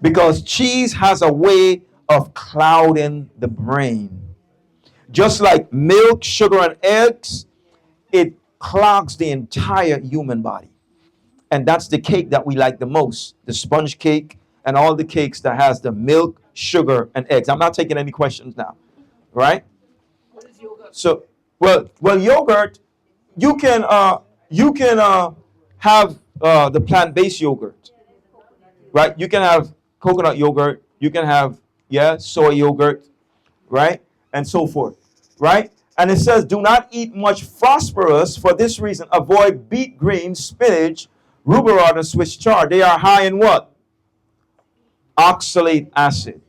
Because cheese has a way of clouding the brain. Just like milk, sugar, and eggs, it clogs the entire human body. And that's the cake that we like the most. The sponge cake and all the cakes that has the milk, sugar, and eggs. I'm not taking any questions now. Right? So, well, yogurt, you can have the plant-based yogurt. Right? You can have coconut yogurt, you can have, soy yogurt, right? And so forth, right? And it says, do not eat much phosphorus. For this reason, avoid beet greens, spinach, rhubarb, and Swiss chard. They are high in what? Oxalate acid.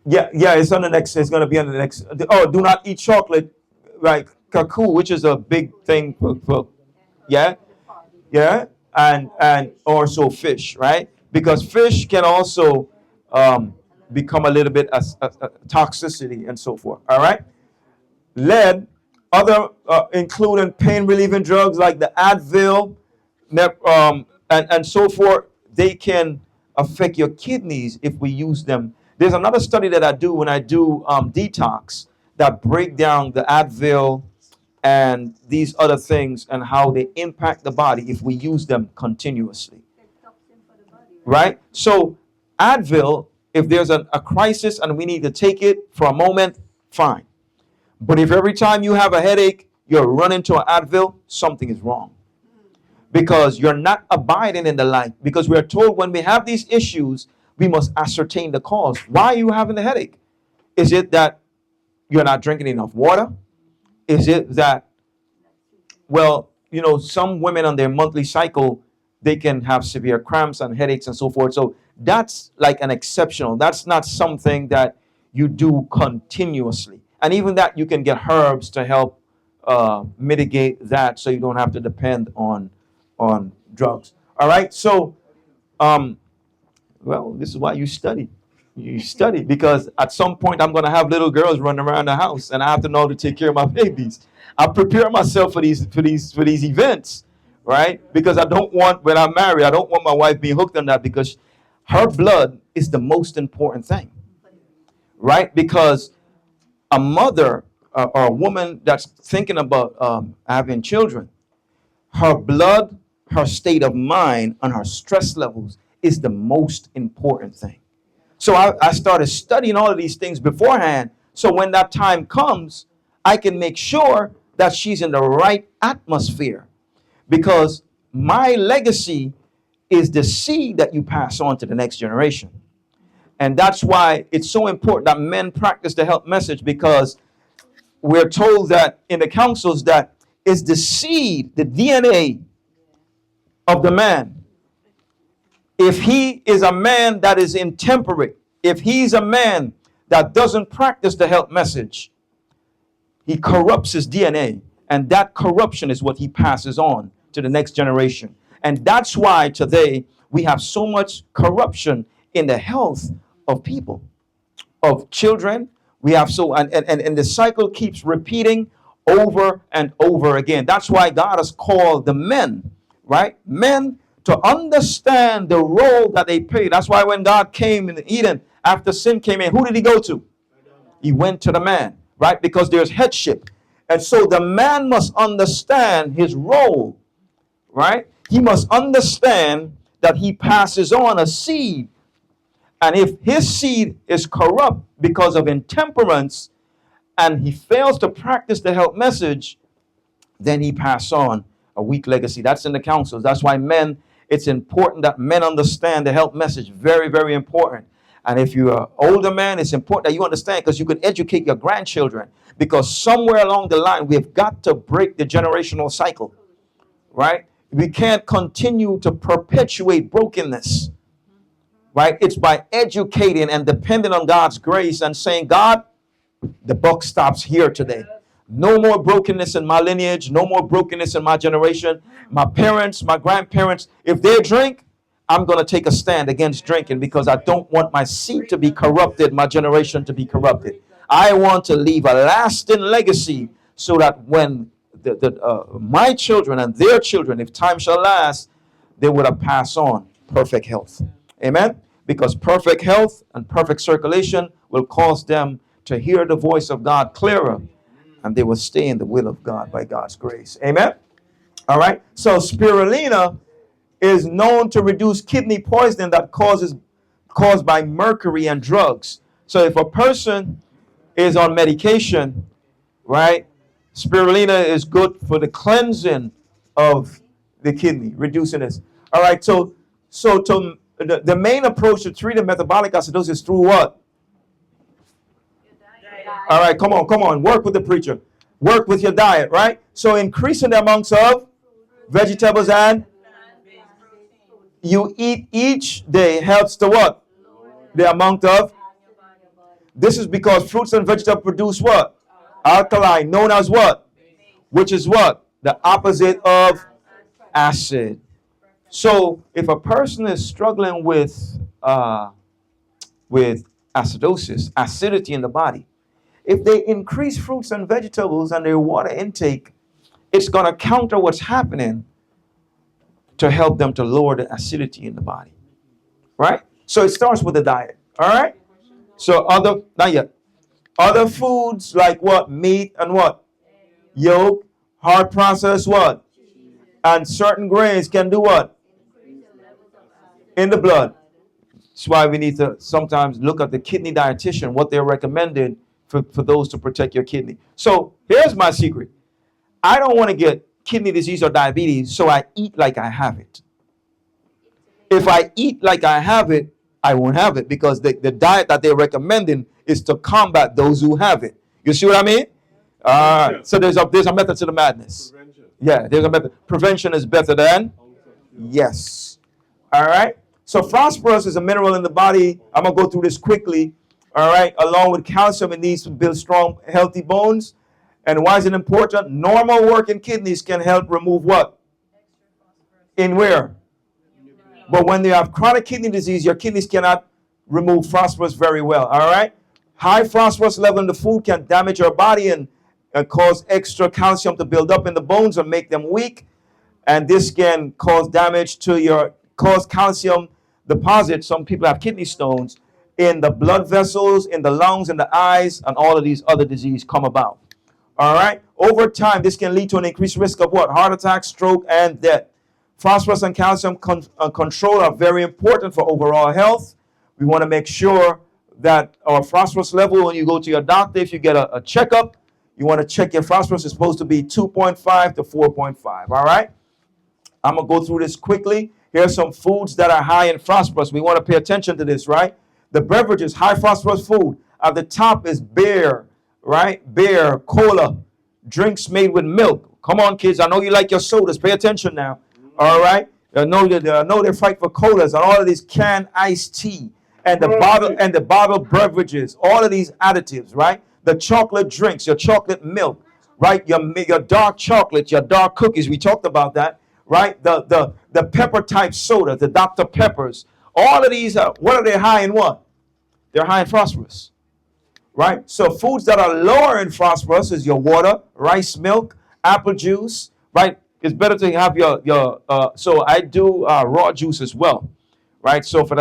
Yeah, it's on the next, it's going to be on the next. Oh, do not eat chocolate, right? Cacao, which is a big thing for and also fish, right? Because fish can also become a little bit toxicity and so forth. All right. Lead, other including pain relieving drugs like the Advil, and so forth, they can affect your kidneys if we use them. There's another study that I do when I do detox that break down the Advil and these other things and how they impact the body if we use them continuously. Right? So Advil, if there's a crisis and we need to take it for a moment, fine. But if every time you have a headache, you're running to an Advil, something is wrong. Because you're not abiding in the light. Because we're told when we have these issues, we must ascertain the cause. Why are you having the headache? Is it that you're not drinking enough water? Is it that, some women on their monthly cycle, they can have severe cramps and headaches and so forth. So that's like an exceptional. That's not something that you do continuously. And even that, you can get herbs to help mitigate that so you don't have to depend on drugs. All right. So, this is why you study. You study because at some point I'm going to have little girls running around the house and I have to know how to take care of my babies. I prepare myself for these events, right? Because I don't want, when I'm married, I don't want my wife being hooked on that because her blood is the most important thing, right? Because a mother or a woman that's thinking about having children, her blood, her state of mind, and her stress levels is the most important thing. So I started studying all of these things beforehand. So when that time comes, I can make sure that she's in the right atmosphere. Because my legacy is the seed that you pass on to the next generation. And that's why it's so important that men practice the health message, because we're told that in the councils that it's the seed, the DNA of the man. If he is a man that is intemperate, if he's a man that doesn't practice the health message, he corrupts his DNA. And that corruption is what he passes on to the next generation. And that's why today we have so much corruption in the health of people, of children. We have so, and the cycle keeps repeating over and over again. That's why God has called the men, right? Men to understand the role that they play. That's why when God came in Eden, after sin came in, who did he go to? He went to the man, right? Because there's headship. And so the man must understand his role, right? He must understand that he passes on a seed. And if his seed is corrupt because of intemperance and he fails to practice the health message, then he passes on a weak legacy. That's in the councils. That's why men, it's important that men understand the health message. Very, very important. And if you're an older man, it's important that you understand, because you can educate your grandchildren. Because somewhere along the line, we've got to break the generational cycle, right? We can't continue to perpetuate brokenness, right? It's by educating and depending on God's grace and saying, God, the buck stops here today. No more brokenness in my lineage. No more brokenness in my generation. My parents, my grandparents, if they drink, I'm going to take a stand against drinking, because I don't want my seed to be corrupted, my generation to be corrupted. I want to leave a lasting legacy so that when my children and their children, if time shall last, they would have passed on perfect health. Amen? Because perfect health and perfect circulation will cause them to hear the voice of God clearer, and they will stay in the will of God by God's grace. Amen? All right? So spirulina is known to reduce kidney poisoning that caused by mercury and drugs. So if a person is on medication, right, spirulina is good for the cleansing of the kidney, reducing this. All right, so the main approach to treating metabolic acidosis is through what? All right, come on, work with the preacher. Work with your diet, right? So increasing the amounts of vegetables and you eat each day helps to what? The amount of. This is because fruits and vegetables produce what? Alkali, known as what? Which is what? The opposite of acid. So if a person is struggling with acidosis, acidity in the body, if they increase fruits and vegetables and their water intake, it's going to counter what's happening to help them to lower the acidity in the body, right? So it starts with the diet, all right? So other foods like what? Meat and what? Yolk, hard processed what? And certain grains can do what? In the blood. That's why we need to sometimes look at the kidney dietitian, what they're recommended for those to protect your kidney. So here's my secret. I don't want to get kidney disease or diabetes, so I eat like I have it. If I eat like I have it, I won't have it, because the diet that they're recommending is to combat those who have it. You see what I mean? So there's a method to the madness. Prevention. Yeah, there's a method. Prevention is better than? Yes. All right. So phosphorus is a mineral in the body. I'm going to go through this quickly. All right. Along with calcium, it needs to build strong, healthy bones. And why is it important? Normal working kidneys can help remove what? In where? But when you have chronic kidney disease, your kidneys cannot remove phosphorus very well. All right? High phosphorus level in the food can damage your body and cause extra calcium to build up in the bones and make them weak. And this can cause damage to cause calcium deposits. Some people have kidney stones in the blood vessels, in the lungs, in the eyes, and all of these other diseases come about. All right. Over time, this can lead to an increased risk of what? Heart attack, stroke, and death. Phosphorus and calcium control are very important for overall health. We want to make sure that our phosphorus level, when you go to your doctor, if you get a checkup, you want to check your phosphorus is supposed to be 2.5 to 4.5. All right. I'm going to go through this quickly. Here's some foods that are high in phosphorus. We want to pay attention to this, right? The beverages, high phosphorus food. At the top is beer, right? Beer, cola, drinks made with milk. Come on, kids. I know you like your sodas. Pay attention now. All right. I know they fight for colas and all of these canned iced tea and the bottled beverages. All of these additives, right? The chocolate drinks, your chocolate milk, right? Your dark chocolate, your dark cookies. We talked about that, right? The pepper type soda, the Dr. Peppers. All of these are, what are they high in what? They're high in phosphorus, right? So foods that are lower in phosphorus is your water, rice milk, apple juice, right? It's better to have so I do raw juice as well, right? So for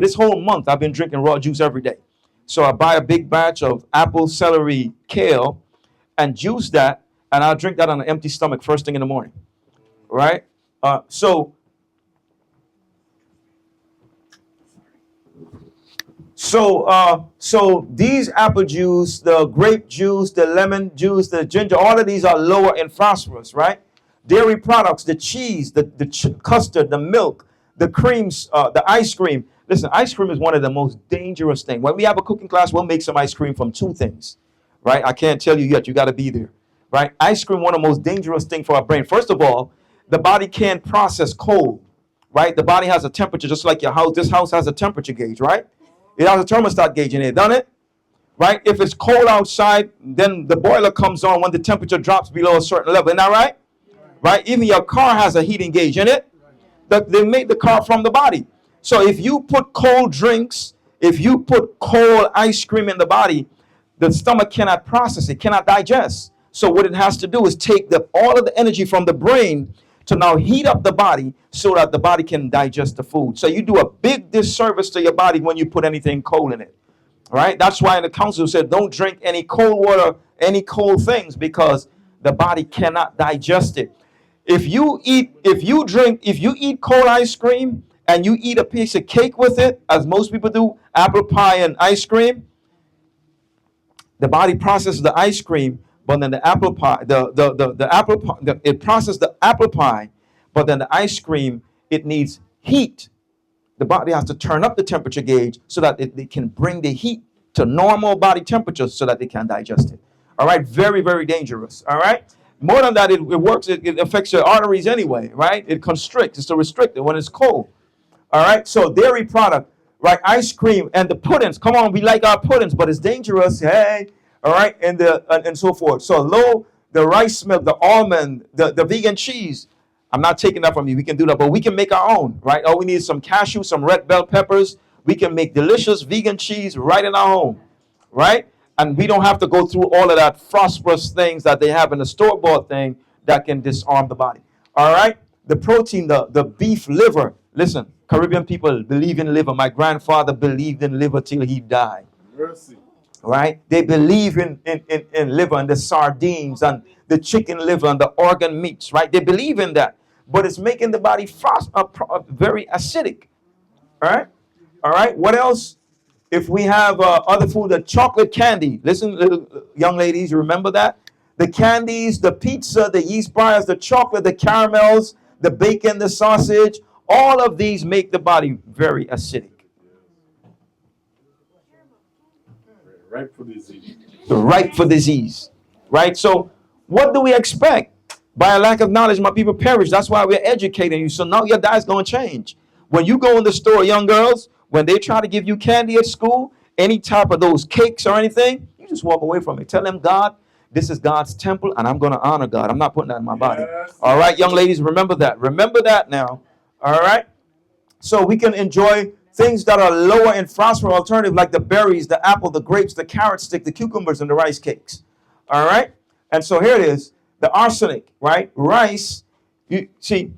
this whole month, I've been drinking raw juice every day. So I buy a big batch of apple, celery, kale, and juice that, and I'll drink that on an empty stomach first thing in the morning, right? So these apple juice, the grape juice, the lemon juice, the ginger, all of these are lower in phosphorus, right? Dairy products, the cheese, the custard, the milk, the creams, the ice cream. Listen, ice cream is one of the most dangerous things. When we have a cooking class, we'll make some ice cream from two things, right? I can't tell you yet. You got to be there, right? Ice cream, one of the most dangerous things for our brain. First of all, the body can't process cold, right? The body has a temperature just like your house. This house has a temperature gauge, right? It has a thermostat gauge in it, doesn't it? Right? If it's cold outside, then the boiler comes on when the temperature drops below a certain level. Isn't that right? Right? Even your car has a heating gauge in it. They made the car from the body. So if you put cold drinks, if you put cold ice cream in the body, the stomach cannot process it, cannot digest. So what it has to do is take all of the energy from the brain to now heat up the body so that the body can digest the food. So you do a big disservice to your body when you put anything cold in it. Right? That's why the council said don't drink any cold water, any cold things, because the body cannot digest it. If you eat cold ice cream and you eat a piece of cake with it, as most people do, apple pie and ice cream, the body processes the ice cream, but then the apple pie, it processes the apple pie, but then the ice cream, it needs heat. The body has to turn up the temperature gauge so that they can bring the heat to normal body temperature so that they can digest it. All right, very, very dangerous. All right. More than that, it works. It affects your arteries anyway, right? It constricts. It's to restrict it when it's cold. All right. So dairy product, right? Ice cream and the puddings. Come on, we like our puddings, but it's dangerous. Hey. All right, and so forth. So the rice milk, the almond, the vegan cheese. I'm not taking that from you. We can do that, but we can make our own, right? All we need is some cashew, some red bell peppers. We can make delicious vegan cheese right in our home, right? And we don't have to go through all of that phosphorus things that they have in the store-bought thing that can disarm the body. All right? The protein, the beef liver. Listen, Caribbean people believe in liver. My grandfather believed in liver till he died. Mercy. Right? They believe in liver and the sardines and the chicken liver and the organ meats, right? They believe in that. But it's making the body very acidic. All right? All right? What else? If we have other food, the chocolate candy. Listen, little young ladies, you remember that? The candies, the pizza, the yeast bars, the chocolate, the caramels, the bacon, the sausage, all of these make the body very acidic. Ripe for disease. Ripe for disease. Right? So what do we expect? By a lack of knowledge, my people perish. That's why we're educating you. So now your diet's going to change. When you go in the store, young girls, when they try to give you candy at school, any type of those cakes or anything, you just walk away from it. Tell them, God, this is God's temple, and I'm going to honor God. I'm not putting that in my body. Yes. All right, young ladies, remember that. Remember that now. All right? So we can enjoy things that are lower in phosphorus alternative, like the berries, the apple, the grapes, the carrot stick, the cucumbers, and the rice cakes. All right? And so here it is, the arsenic, right? Rice, you see,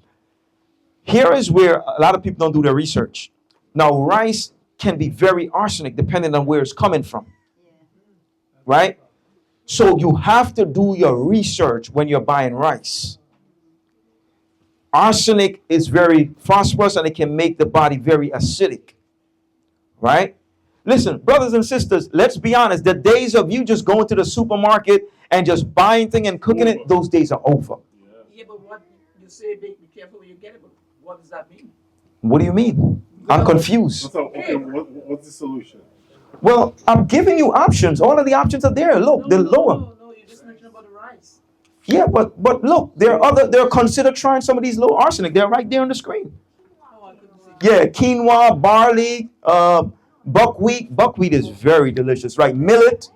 here is where a lot of people don't do their research. Now, rice can be very arsenic depending on where it's coming from, right? So you have to do your research when you're buying rice. Arsenic is very phosphorus and it can make the body very acidic, right? Listen, brothers and sisters, let's be honest. The days of you just going to the supermarket and just buying things and cooking it, those days are over. Yeah, but what you say, be careful where you get it, but what does that mean? What do you mean? I'm confused. So, okay, what's the solution? Well, I'm giving you options. All of the options are there. Look, the lower. No, you just mentioned about the rice. Yeah, but look, they're consider trying some of these low arsenic. They're right there on the screen. Oh, I couldn't see. Yeah, quinoa, barley, buckwheat. Buckwheat is very delicious, right? Millet.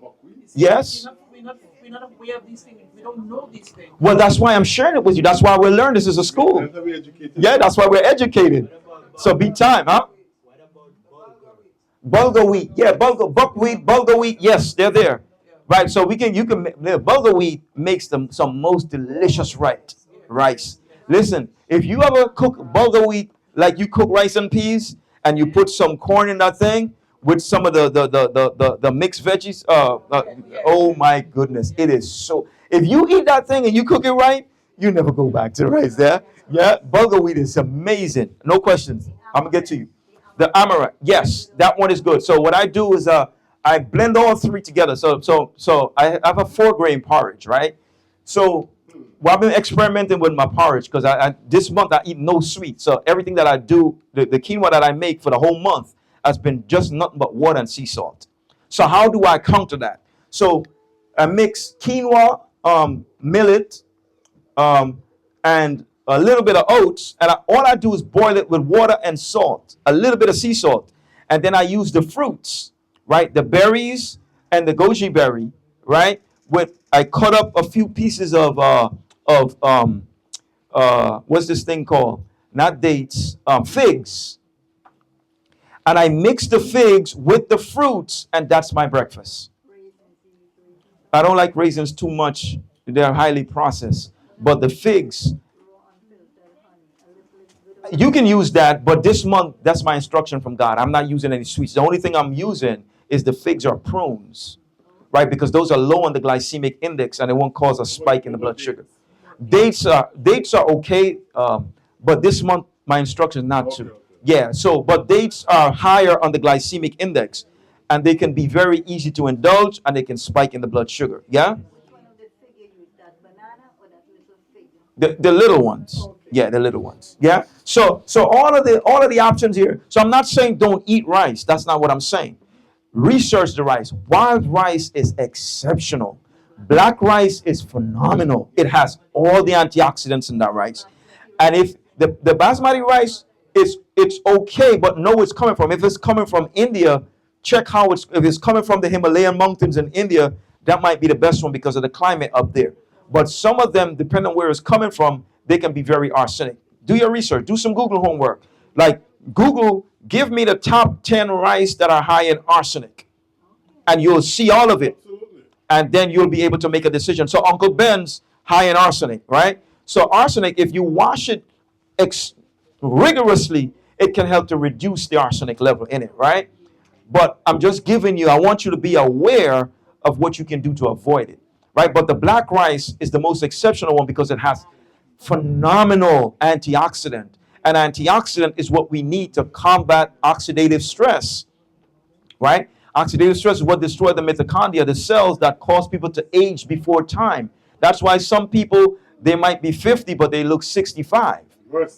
Yes. We're not aware of these things. We don't know these things. Well, that's why I'm sharing it with you. That's why we learn. This is a school. That's how we educated. Yeah, that's why we're educated. So be time, huh? What about bulgur? Bulgur wheat. Yeah, buckwheat, bulgur wheat. Yes, they're there. Right. So the bulgur wheat makes them some most delicious rice. Listen, if you ever cook bulgur wheat like you cook rice and peas, and you put some corn in that thing with some of the mixed veggies, oh my goodness, it is so. If you eat that thing and you cook it right, you never go back to rice. There, yeah, bulgur wheat is amazing. No questions. I'm gonna get to you. The amaranth, yes, that one is good. So what I do is I blend all three together. So I have a 4-grain porridge, right? So well, I've been experimenting with my porridge because I this month I eat no sweet. So everything that I do, the quinoa that I make for the whole month has been just nothing but water and sea salt. So how do I counter that? So I mix quinoa, millet, and a little bit of oats, and all I do is boil it with water and salt, a little bit of sea salt, and then I use the fruits, right? The berries and the goji berry, right? I cut up a few pieces of what's this thing called? Not dates, figs, and I mix the figs with the fruits, and that's my breakfast. I don't like raisins too much; they're highly processed, but the figs. You can use that, but this month, that's my instruction from God. I'm not using any sweets. The only thing I'm using is the figs or prunes, right? Because those are low on the glycemic index and it won't cause a spike in the blood sugar. Dates are okay, but this month my instruction is not to. Yeah, so but dates are higher on the glycemic index, and they can be very easy to indulge, and they can spike in the blood sugar. Yeah, the little ones. Yeah, the little ones. Yeah. So all of the options here. So I'm not saying don't eat rice. That's not what I'm saying. Research the rice. Wild rice is exceptional. Black rice is phenomenal. It has all the antioxidants in that rice. And if the basmati rice it's okay, but know where it's coming from. If it's coming from India, check how it's if it's coming from the Himalayan mountains in India, that might be the best one because of the climate up there. But some of them, depending on where it's coming from, they can be very arsenic. Do your research, do some Google homework. Like Google, give me the top 10 rice that are high in arsenic, and you'll see all of it. And then you'll be able to make a decision. So Uncle Ben's high in arsenic, right? So arsenic, if you wash it rigorously, it can help to reduce the arsenic level in it, right? But I'm just giving you, I want you to be aware of what you can do to avoid it, right? But the black rice is the most exceptional one because it has phenomenal antioxidant. And antioxidant is what we need to combat oxidative stress, right? Oxidative stress is what destroys the mitochondria, the cells that cause people to age before time. That's why some people, they might be 50, but they look 65.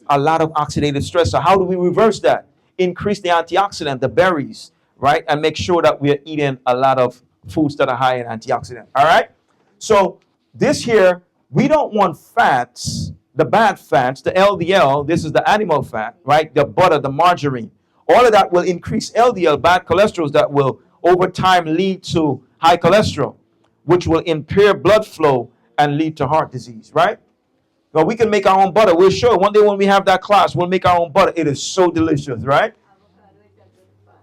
A lot of oxidative stress. So how do we reverse that? Increase the antioxidant, the berries, right? And make sure that we're eating a lot of foods that are high in antioxidant. All right? So this here, we don't want fats, the bad fats, the LDL. This is the animal fat, right? The butter, the margarine. All of that will increase LDL, bad cholesterol, that will over time lead to high cholesterol, which will impair blood flow and lead to heart disease, right? Well, we can make our own butter. We're sure one day when we have that class, we'll make our own butter. It is so delicious, right?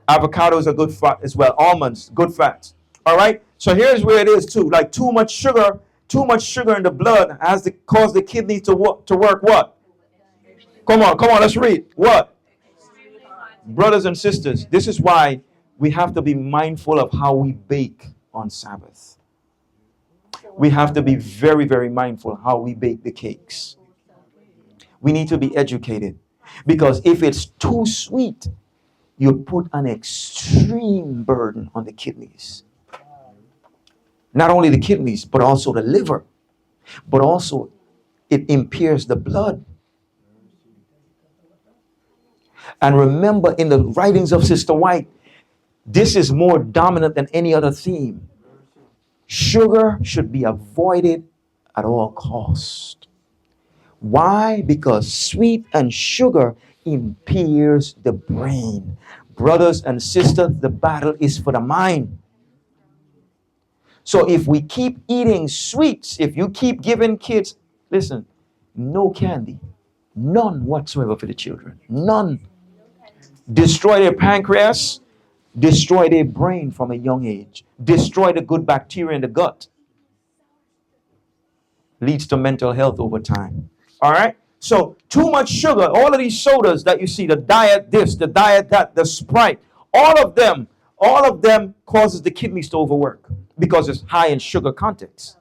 Avocado is a good fat as well. Almonds, good fats. All right. So here's where it is too. Like too much sugar in the blood has to cause the kidney to work what? Come on, let's read. What? Brothers and sisters, this is why we have to be mindful of how we bake on Sabbath. We have to be very, very mindful how we bake the cakes. We need to be educated. Because if it's too sweet, you put an extreme burden on the kidneys. Not only the kidneys, but also the liver. But also, it impairs the blood. And remember, in the writings of Sister White, this is more dominant than any other theme. Sugar should be avoided at all cost. Why? Because sweet and sugar impairs the brain. Brothers and sisters, the battle is for the mind. So if we keep eating sweets, if you keep giving kids, listen, no candy, none whatsoever for the children, none. Destroy their pancreas, destroy their brain from a young age, destroy the good bacteria in the gut, leads to mental health over time. All right? So too much sugar, all of these sodas that you see, the diet this, the diet that, the Sprite, all of them causes the kidneys to overwork because it's high in sugar contents.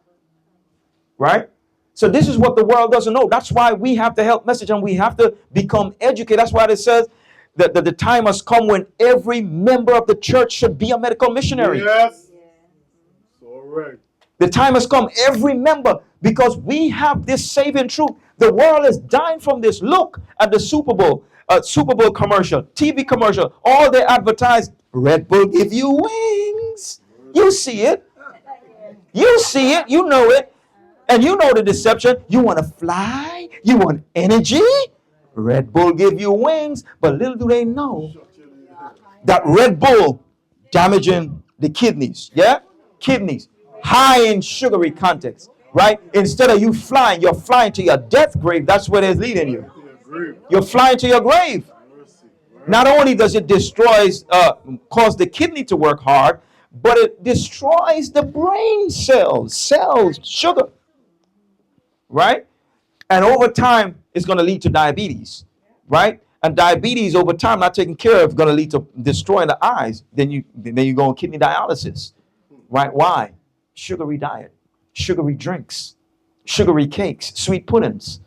Right? So this is what the world doesn't know. That's why we have the health message and we have to become educated. That's why it says that the time has come when every member of the church should be a medical missionary. Yes. So right. The time has come, every member, because we have this saving truth. The world is dying from this. Look at the Super Bowl commercial, TV commercial. All they advertise, Red Bull give you wings. You see it. You see it. You know it. And you know the deception. You want to fly. You want energy. Red Bull give you wings. But little do they know that Red Bull damaging the kidneys. Yeah? Kidneys. High in sugary contents, right? Instead of you flying, you're flying to your death grave. That's where it's leading you. You're flying to your grave. Not only does it cause the kidney to work hard, but it destroys the brain cells, sugar, right? And over time, it's going to lead to diabetes, right? And diabetes over time, not taken care of, going to lead to destroying the eyes. Then you go on kidney dialysis, right? Why? Sugary diet, sugary drinks, sugary cakes, sweet puddings.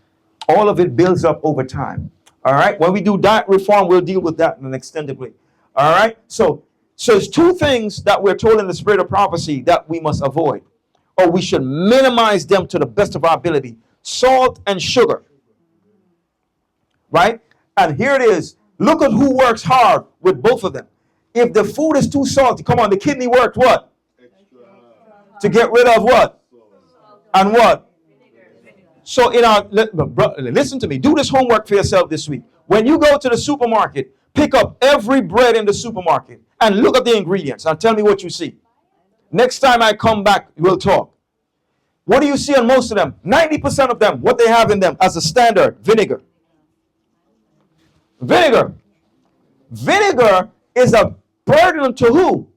All of it builds up over time. All right. When we do diet reform, we'll deal with that in an extended way. All right. So it's two things that we're told in the spirit of prophecy that we must avoid, or we should minimize them to the best of our ability. Salt and sugar. Right. And here it is. Look at who works hard with both of them. If the food is too salty, come on, the kidney worked what? To get rid of what? And what? So listen to me. Do this homework for yourself this week. When you go to the supermarket, pick up every bread in the supermarket and look at the ingredients and tell me what you see. Next time I come back, we'll talk. What do you see on most of them? 90% of them, what they have in them as a standard, vinegar. Vinegar. Vinegar is a burden to who?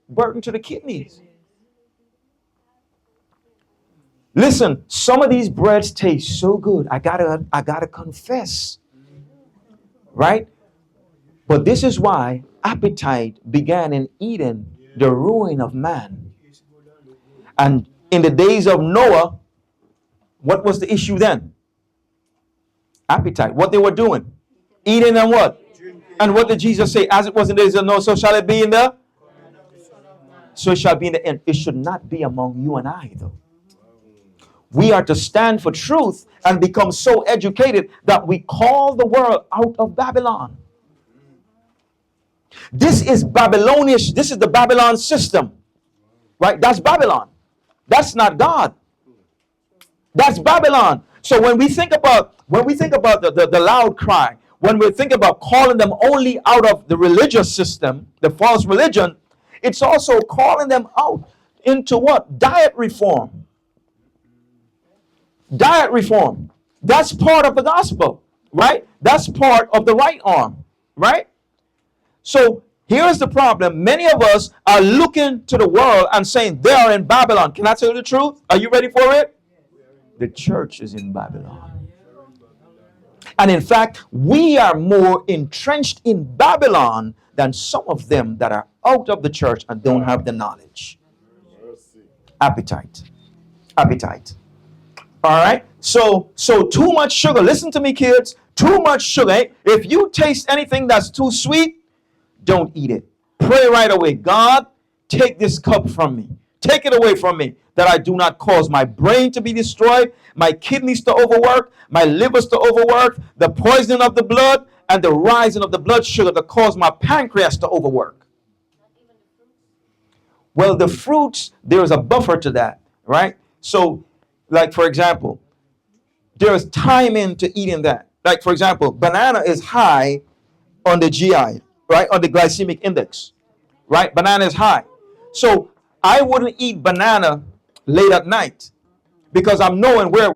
Burden to the kidneys. Listen, some of these breads taste so good. I gotta confess. Right? But this is why appetite began in Eden, the ruin of man. And in the days of Noah, what was the issue then? Appetite. What they were doing? Eating and what? And what did Jesus say? As it was in the days of Noah, so shall it be in the? So it shall be in the end. It should not be among you and I, though. We are to stand for truth and become so educated that we call the world out of Babylon. This is Babylonish. This is the Babylon system. Right? That's Babylon. That's not God. That's Babylon. So when we think about the loud cry, when we think about calling them only out of the religious system, the false religion, it's also calling them out into what? Diet reform. Diet reform. That's part of the gospel, right? That's part of the right arm, right? So here's the problem. Many of us are looking to the world and saying they are in Babylon. Can I tell you the truth? Are you ready for it? The church is in Babylon. And in fact, we are more entrenched in Babylon than some of them that are out of the church and don't have the knowledge. Appetite. Appetite. All right. So too much sugar. Listen to me, kids. Too much sugar. If you taste anything that's too sweet, don't eat it. Pray right away. God, take this cup from me. Take it away from me, that I do not cause my brain to be destroyed, my kidneys to overwork, my livers to overwork, the poisoning of the blood, and the rising of the blood sugar that cause my pancreas to overwork. Well, the fruits, there is a buffer to that, right? So, like for example, there is time into eating that. Like for example, banana is high on the GI, right? On the glycemic index, right? Banana is high. So I wouldn't eat banana late at night because I'm knowing where